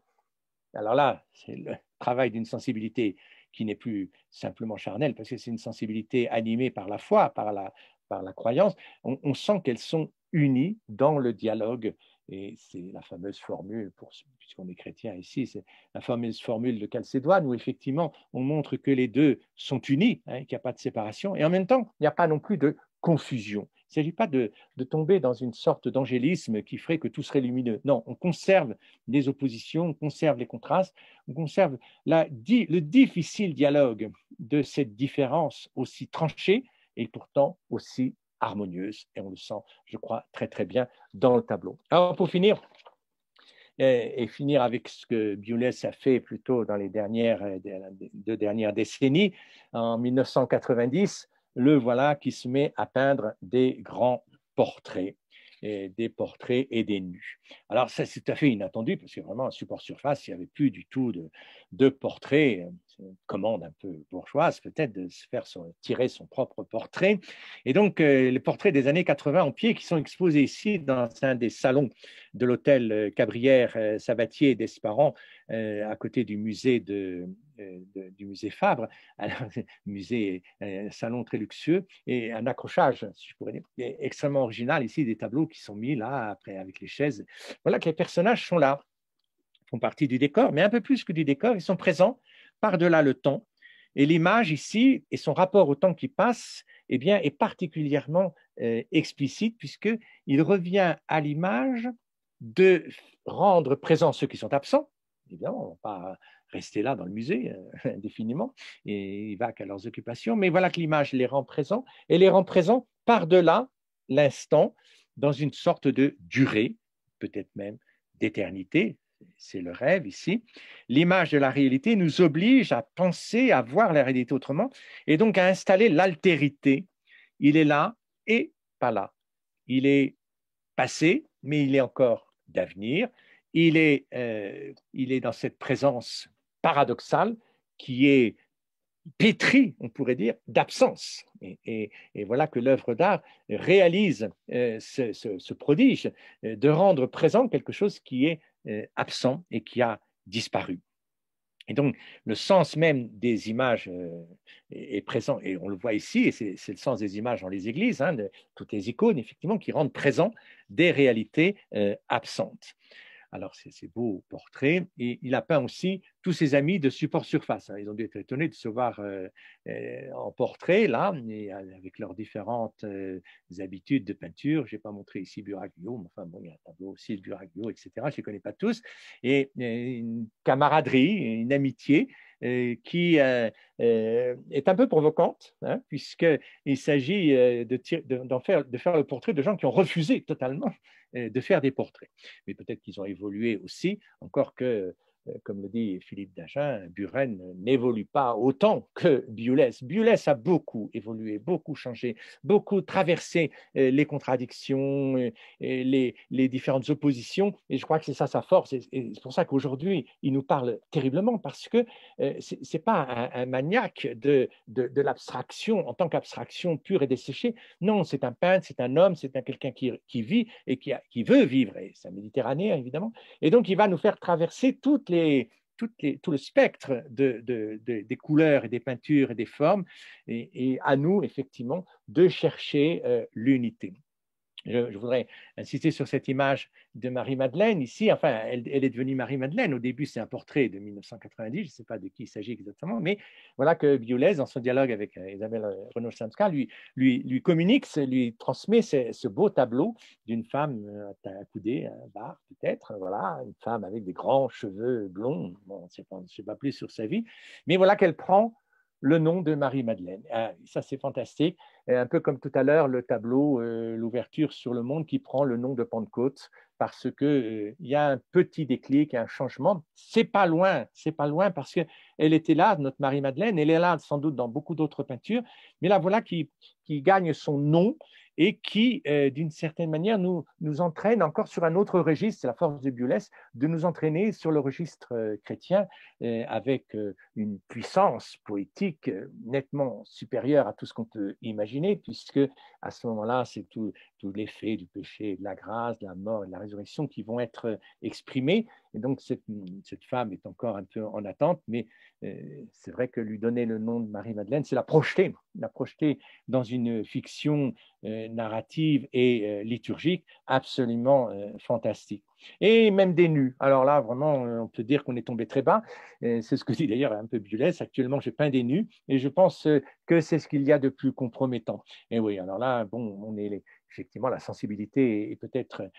alors là, c'est le travail d'une sensibilité qui n'est plus simplement charnelle, parce que c'est une sensibilité animée par la foi, par la croyance, on sent qu'elles sont unies dans le dialogue, et c'est la fameuse formule, puisqu'on est chrétien ici, c'est la fameuse formule de Chalcédoine, où effectivement on montre que les deux sont unis, qu'il n'y a pas de séparation, et en même temps, il n'y a pas non plus de confusion. Il ne s'agit pas de tomber dans une sorte d'angélisme qui ferait que tout serait lumineux. Non, on conserve les oppositions, on conserve les contrastes, on conserve le difficile dialogue de cette différence aussi tranchée et pourtant aussi harmonieuse. Et on le sent, je crois, très très bien dans le tableau. Alors pour finir, et finir avec ce que Biolès a fait plutôt dans les deux dernières décennies, en 1990, le voilà qui se met à peindre des grands portraits, des portraits et des nus. Alors ça, c'est tout à fait inattendu, parce que vraiment, un support surface, il n'y avait plus du tout de portrait. C'est une commande un peu bourgeoise, peut-être, de se faire tirer son propre portrait. Et donc, les portraits des années 80 en pied qui sont exposés ici dans un des salons de l'hôtel Cabrières Sabatier d'Esparron, à côté du musée du musée Fabre, un musée, un salon très luxueux, et un accrochage, si je pourrais dire, extrêmement original ici, des tableaux qui sont mis là, après, avec les chaises. Voilà que les personnages sont là, font partie du décor, mais un peu plus que du décor, ils sont présents par-delà le temps. Et l'image ici, et son rapport au temps qui passe, eh bien, est particulièrement explicite, puisqu'il revient à l'image de rendre présents ceux qui sont absents. Évidemment, on ne va pas rester là dans le musée indéfiniment, et ils vaquent à leurs occupations, mais voilà que l'image les rend présents, et les rend présents par-delà l'instant, dans une sorte de durée, peut-être même d'éternité. C'est le rêve ici. L'image de la réalité nous oblige à penser, à voir la réalité autrement, et donc à installer l'altérité. Il est là et pas là. Il est passé, mais il est encore d'avenir. Il est dans cette présence paradoxale qui est pétrie, on pourrait dire, d'absence. Et voilà que l'œuvre d'art réalise ce prodige de rendre présent quelque chose qui est absent et qui a disparu. Et donc, le sens même des images est présent, et on le voit ici, et c'est le sens des images dans les églises, de toutes les icônes, effectivement, qui rendent présent des réalités absentes. Alors, ces beaux portraits. Et il a peint aussi tous ses amis de support surface. Ils ont dû être étonnés de se voir en portrait, là, et avec leurs différentes habitudes de peinture. Je n'ai pas montré ici Buraglio, mais enfin, bon, il y a un tableau aussi de Buraglio, etc. Je ne les connais pas tous. Et une camaraderie, une amitié qui est un peu provocante, puisqu'il s'agit de faire le portrait de gens qui ont refusé totalement de faire des portraits. Mais peut-être qu'ils ont évolué aussi, encore que comme le dit Philippe Dagen, Buren n'évolue pas autant que Biolès. Biolès a beaucoup évolué, beaucoup changé, beaucoup traversé les contradictions, les différentes oppositions, et je crois que c'est ça sa force, et c'est pour ça qu'aujourd'hui, il nous parle terriblement, parce que ce n'est pas un maniaque de l'abstraction en tant qu'abstraction pure et desséchée. Non, c'est un peintre, c'est un homme, c'est quelqu'un qui vit et qui veut vivre, et c'est un Méditerranéen évidemment, et donc il va nous faire traverser tout le spectre des couleurs et des peintures et des formes, et à nous, effectivement, de chercher l'unité. Je voudrais insister sur cette image de Marie-Madeleine ici. Enfin, elle est devenue Marie-Madeleine. Au début, c'est un portrait de 1990. Je ne sais pas de qui il s'agit exactement, mais voilà que Biolès, dans son dialogue avec Isabelle Renaud-Samska, lui communique, lui transmet ce beau tableau d'une femme accoudée, un bar peut-être, voilà, une femme avec des grands cheveux blonds. Bon, on ne sait pas plus sur sa vie, mais voilà qu'elle prend le nom de Marie-Madeleine. Ça, c'est fantastique. Un peu comme tout à l'heure, le tableau, l'ouverture sur le monde qui prend le nom de Pentecôte, parce qu'il y a un petit déclic, un changement. C'est pas loin parce qu'elle était là, notre Marie-Madeleine, elle est là sans doute dans beaucoup d'autres peintures, mais là, voilà qui gagne son nom et qui, d'une certaine manière, nous entraîne encore sur un autre registre, c'est la force de Biolès, de nous entraîner sur le registre chrétien, avec une puissance poétique nettement supérieure à tout ce qu'on peut imaginer, puisque à ce moment-là, c'est tout l'effet du péché, de la grâce, de la mort et de la résurrection qui vont être exprimés. Et donc, cette femme est encore un peu en attente, mais c'est vrai que lui donner le nom de Marie-Madeleine, c'est la projeter dans une fiction narrative et liturgique absolument fantastique. Et même des nus. Alors là, vraiment, on peut dire qu'on est tombé très bas. C'est ce que dit d'ailleurs un peu Biolès. Actuellement, je peins des nus et je pense que c'est ce qu'il y a de plus compromettant. Et oui, alors là, bon, effectivement, la sensibilité est peut-être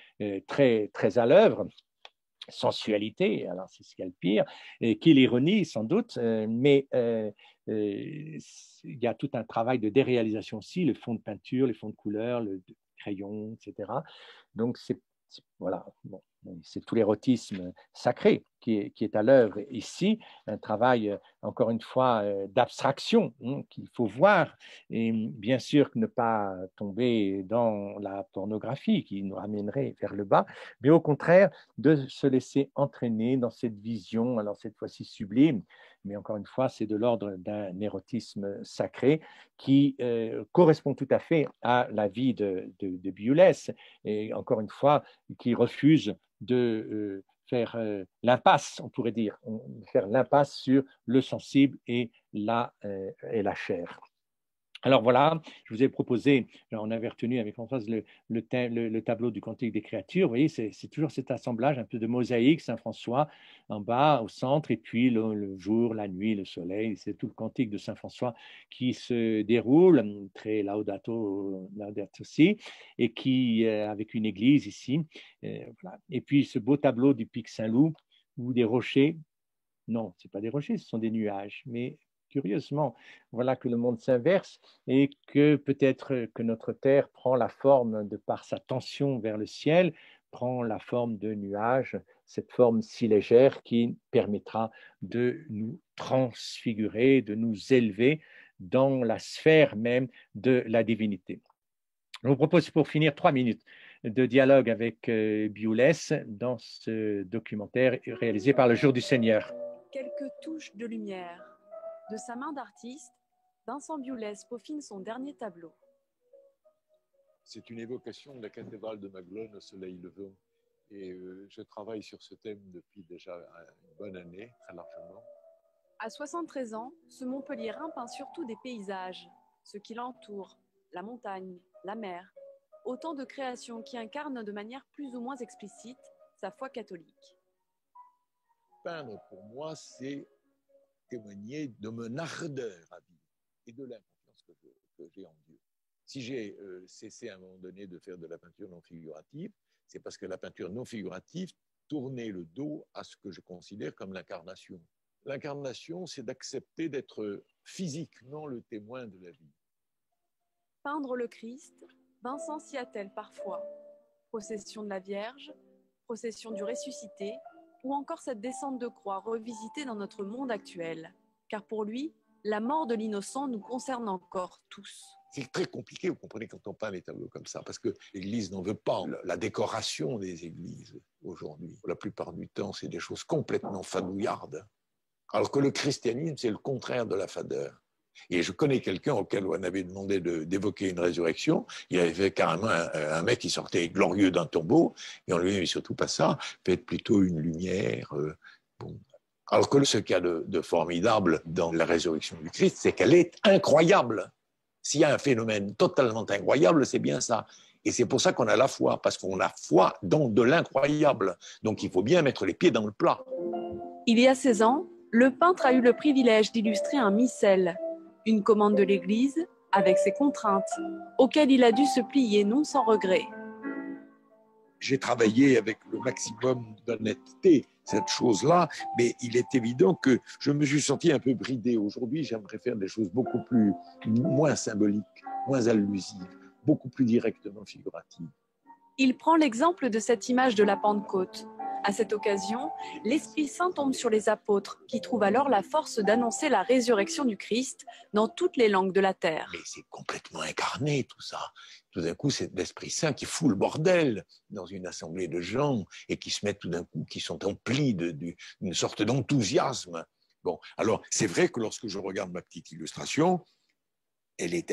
très, très à l'œuvre. Sensualité, alors c'est ce qu'il y a le pire, et qui est l'ironie sans doute, mais il y a tout un travail de déréalisation aussi, le fond de peinture, les fonds de couleur, le crayon, etc. Donc voilà, bon, c'est tout l'érotisme sacré qui est à l'œuvre ici, un travail, encore une fois, d'abstraction qu'il faut voir, et bien sûr ne pas tomber dans la pornographie qui nous ramènerait vers le bas, mais au contraire, de se laisser entraîner dans cette vision, alors cette fois-ci sublime, mais encore une fois, c'est de l'ordre d'un érotisme sacré qui correspond tout à fait à la vie de Biolès, et encore une fois, qui refuse de faire l'impasse, on pourrait dire, faire l'impasse sur le sensible et la chair. Alors voilà, je vous ai proposé, on avait retenu avec Françoise le tableau du Cantique des créatures. Vous voyez, c'est toujours cet assemblage un peu de mosaïque, Saint-François en bas, au centre, et puis le jour, la nuit, le soleil. C'est tout le Cantique de Saint-François qui se déroule, très Laudato Si, et qui, avec une église ici. Voilà. Et puis ce beau tableau du Pic Saint-Loup, ou des rochers. Non, ce n'est pas des rochers, ce sont des nuages, mais curieusement, voilà que le monde s'inverse et que peut-être que notre Terre prend la forme, de par sa tension vers le ciel, prend la forme de nuages, cette forme si légère qui permettra de nous transfigurer, de nous élever dans la sphère même de la divinité. Je vous propose pour finir 3 minutes de dialogue avec Biolès dans ce documentaire réalisé par le Jour du Seigneur. Quelques touches de lumière. De sa main d'artiste, Vincent Biolès peaufine son dernier tableau. C'est une évocation de la cathédrale de Maglone au soleil levant. Et je travaille sur ce thème depuis déjà une bonne année, très largement. À 73 ans, ce Montpelliérain peint surtout des paysages, ce qui l'entoure, la montagne, la mer, autant de créations qui incarnent de manière plus ou moins explicite sa foi catholique. Peindre, pour moi, c'est témoigner de mon ardeur à vivre et de l'importance que j'ai en Dieu. Si j'ai cessé à un moment donné de faire de la peinture non figurative, c'est parce que la peinture non figurative tournait le dos à ce que je considère comme l'incarnation. L'incarnation, c'est d'accepter d'être physiquement le témoin de la vie. Peindre le Christ, Vincent s'y attelle parfois. Procession de la Vierge, procession du ressuscité, ou encore cette descente de croix revisitée dans notre monde actuel, car pour lui, la mort de l'innocent nous concerne encore tous. C'est très compliqué, vous comprenez, quand on peint des tableaux comme ça, parce que l'Église n'en veut pas. La décoration des églises aujourd'hui, la plupart du temps, c'est des choses complètement fadouillardes. Alors que le christianisme, c'est le contraire de la fadeur. Et je connais quelqu'un auquel on avait demandé d'évoquer une résurrection. Il avait fait carrément un mec qui sortait glorieux d'un tombeau, et on lui dit, mais surtout pas ça, faites plutôt une lumière. Bon. Alors que ce qu'il y a de formidable dans la résurrection du Christ, c'est qu'elle est incroyable. S'il y a un phénomène totalement incroyable, c'est bien ça. Et c'est pour ça qu'on a la foi, parce qu'on a foi dans de l'incroyable. Donc il faut bien mettre les pieds dans le plat. Il y a 16 ans, le peintre a eu le privilège d'illustrer un missel, une commande de l'Église avec ses contraintes, auxquelles il a dû se plier non sans regret. J'ai travaillé avec le maximum d'honnêteté cette chose-là, mais il est évident que je me suis senti un peu bridé. Aujourd'hui, j'aimerais faire des choses beaucoup moins symboliques, moins allusives, beaucoup plus directement figuratives. Il prend l'exemple de cette image de la Pentecôte. À cette occasion, l'Esprit Saint tombe sur les apôtres, qui trouvent alors la force d'annoncer la résurrection du Christ dans toutes les langues de la terre. Mais c'est complètement incarné tout ça. Tout d'un coup, c'est l'Esprit Saint qui fout le bordel dans une assemblée de gens et qui se mettent tout d'un coup, qui sont emplis d'une sorte d'enthousiasme. Bon, alors c'est vrai que lorsque je regarde ma petite illustration, elle est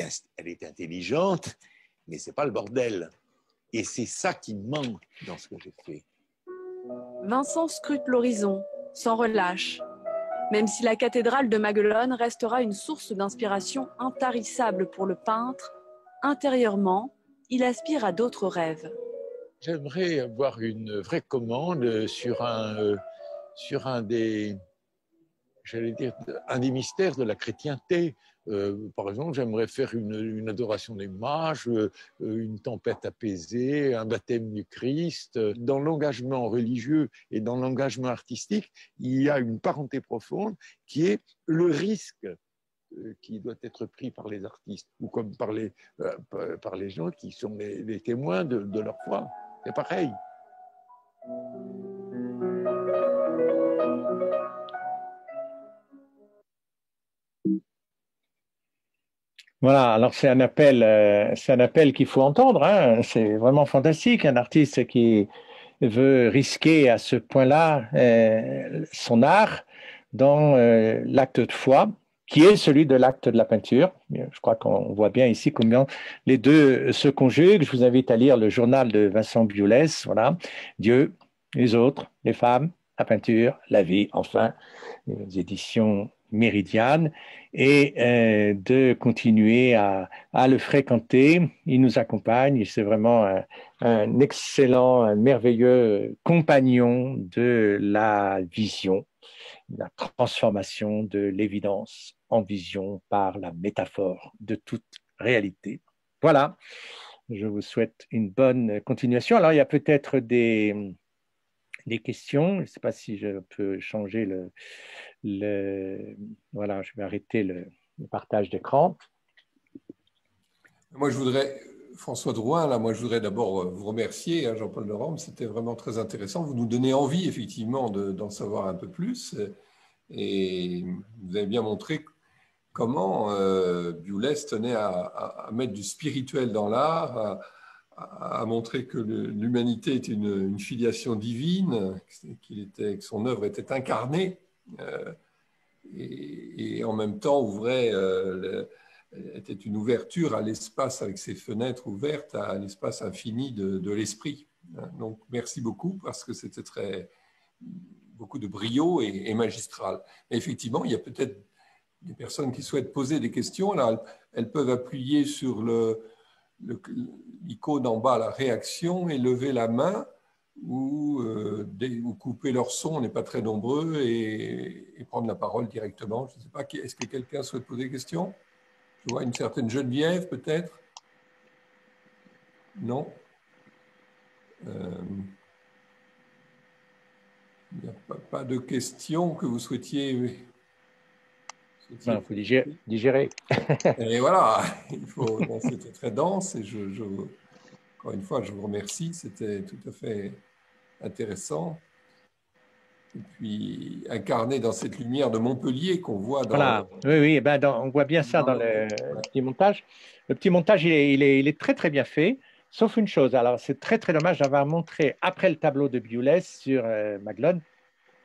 intelligente, mais c'est pas le bordel. Et c'est ça qui manque dans ce que j'ai fait. Vincent scrute l'horizon, sans relâche. Même si la cathédrale de Maguelone restera une source d'inspiration intarissable pour le peintre, intérieurement, il aspire à d'autres rêves. J'aimerais avoir une vraie commande sur un des mystères de la chrétienté. Par exemple, j'aimerais faire une adoration des mages, une tempête apaisée, un baptême du Christ. Dans l'engagement religieux et dans l'engagement artistique, il y a une parenté profonde qui est le risque qui doit être pris par les artistes ou comme par les gens qui sont les témoins de leur foi. C'est pareil. Voilà, alors c'est un appel qu'il faut entendre, hein. C'est vraiment fantastique, un artiste qui veut risquer à ce point-là son art dans l'acte de foi, qui est celui de l'acte de la peinture. Je crois qu'on voit bien ici combien les deux se conjuguent. Je vous invite à lire le journal de Vincent Biolès, voilà, Dieu, les autres, les femmes, la peinture, la vie, enfin, les éditions Méridiane, et de continuer à le fréquenter. Il nous accompagne, c'est vraiment un excellent, un merveilleux compagnon de la vision, la transformation de l'évidence en vision par la métaphore de toute réalité. Voilà, je vous souhaite une bonne continuation. Alors, il y a peut-être des questions. Je ne sais pas si je peux changer voilà, je vais arrêter le partage d'écran. Moi, François Drouin, là, moi, je voudrais d'abord vous remercier, hein, Jean-Paul de Rome, c'était vraiment très intéressant. Vous nous donnez envie, effectivement, d'en savoir un peu plus. Et vous avez bien montré comment Biolès tenait à mettre du spirituel dans l'art, à montrer que l'humanité est une filiation divine, que son œuvre était incarnée, et en même temps était une ouverture à l'espace, avec ses fenêtres ouvertes à l'espace infini de l'esprit. Donc merci beaucoup, parce que c'était beaucoup de brio et magistral. Et effectivement, il y a peut-être des personnes qui souhaitent poser des questions. Alors, elles peuvent appuyer sur l'icône en bas, la réaction, et lever la main, ou couper leur son, on n'est pas très nombreux, et prendre la parole directement. Je ne sais pas, est-ce que quelqu'un souhaite poser des questions? Je vois une certaine Geneviève, peut-être. Non. Il n'y a pas de questions que vous souhaitiez. Il faut digérer. Et voilà, c'était très dense, et encore une fois, je vous remercie, c'était tout à fait intéressant. et puis incarné dans cette lumière de Montpellier qu'on voit dans… Voilà, oui, oui, eh ben, on voit bien ça dans le petit montage. Le petit montage, il est très, très bien fait, sauf une chose. Alors, c'est très, très dommage d'avoir montré, après le tableau de Bewley sur Maglone,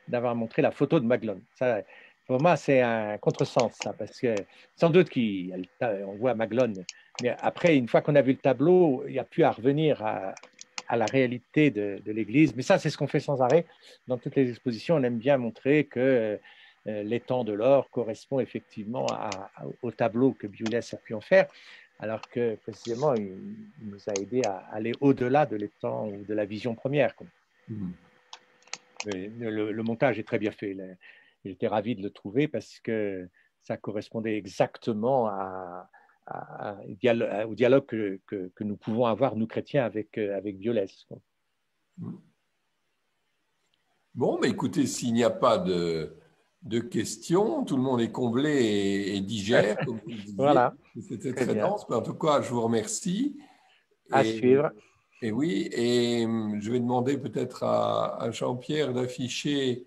d'avoir montré la photo de Maglone. Ça, pour moi, c'est un contresens, ça, parce que sans doute qu'on voit Maglone, mais après, une fois qu'on a vu le tableau, il n'y a plus à revenir à la réalité de l'Église. Mais ça, c'est ce qu'on fait sans arrêt. Dans toutes les expositions, on aime bien montrer que l'étang de l'or correspond effectivement au tableau que Bewley a pu en faire, alors que précisément, il nous a aidé à aller au-delà de l'étang ou de la vision première, quoi. Le montage est très bien fait. J'étais ravi de le trouver parce que ça correspondait exactement au dialogue que nous pouvons avoir, nous chrétiens, avec Bewley. Bon, mais écoutez, s'il n'y a pas de questions, tout le monde est comblé et digère, comme vous le disiez. Voilà. C'était très dense, mais en tout cas, je vous remercie. À suivre. Et oui, et je vais demander peut-être à Jean-Pierre d'afficher,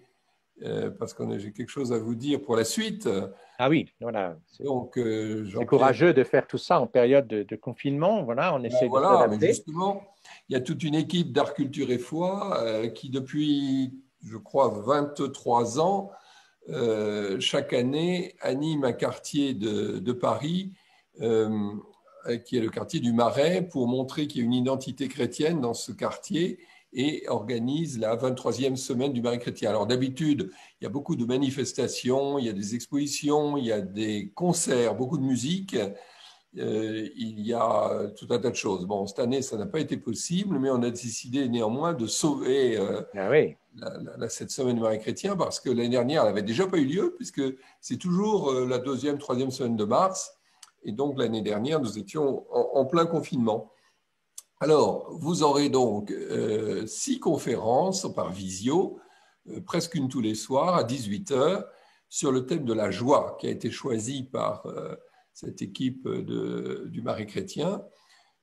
parce que j'ai quelque chose à vous dire pour la suite. Ah oui, voilà. Donc, c'est courageux de faire tout ça en période de confinement. Voilà, on essaie de s'adapter. Mais justement, il y a toute une équipe d'art, culture et foi qui, depuis, je crois, 23 ans, chaque année, anime un quartier de Paris, qui est le quartier du Marais, pour montrer qu'il y a une identité chrétienne dans ce quartier et organise la 23e semaine du Marais chrétien. Alors d'habitude, il y a beaucoup de manifestations, il y a des expositions, il y a des concerts, beaucoup de musique, il y a tout un tas de choses. Bon, cette année, ça n'a pas été possible, mais on a décidé néanmoins de sauver cette semaine du Marais chrétien, parce que l'année dernière, elle n'avait déjà pas eu lieu, puisque c'est toujours la 2e, 3e semaine de mars. Et donc, l'année dernière, nous étions en plein confinement. Alors, vous aurez donc 6 conférences par visio, presque une tous les soirs à 18h, sur le thème de la joie, qui a été choisi par cette équipe du Marais chrétien.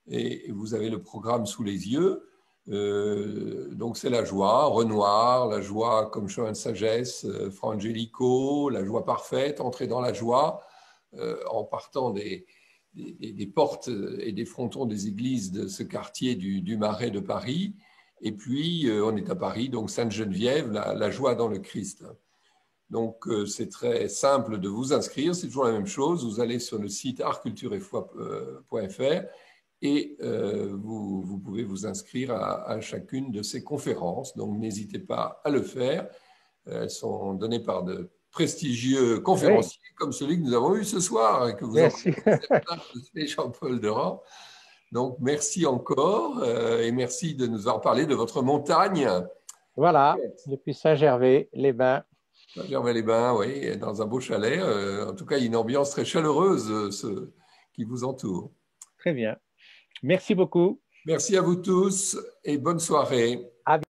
Et vous avez le programme sous les yeux. Donc, c'est la joie, Renoir, la joie comme chemin de sagesse, Fra Angelico, la joie parfaite, entrer dans la joie, en partant des portes et des frontons des églises de ce quartier du Marais de Paris. Et puis, on est à Paris, donc Sainte-Geneviève, la joie dans le Christ. Donc, c'est très simple de vous inscrire, c'est toujours la même chose. Vous allez sur le site artcultureetfoi.fr et vous pouvez vous inscrire à chacune de ces conférences. Donc, n'hésitez pas à le faire. Elles sont données par de prestigieux conférenciers, comme celui que nous avons eu ce soir, que vous avez Jean-Paul Durand. Donc, merci encore et merci de nous avoir parlé de votre montagne. Voilà, depuis Saint-Gervais-les-Bains. Saint-Gervais-les-Bains, oui, dans un beau chalet. En tout cas, il y a une ambiance très chaleureuse qui vous entoure. Très bien. Merci beaucoup. Merci à vous tous et bonne soirée.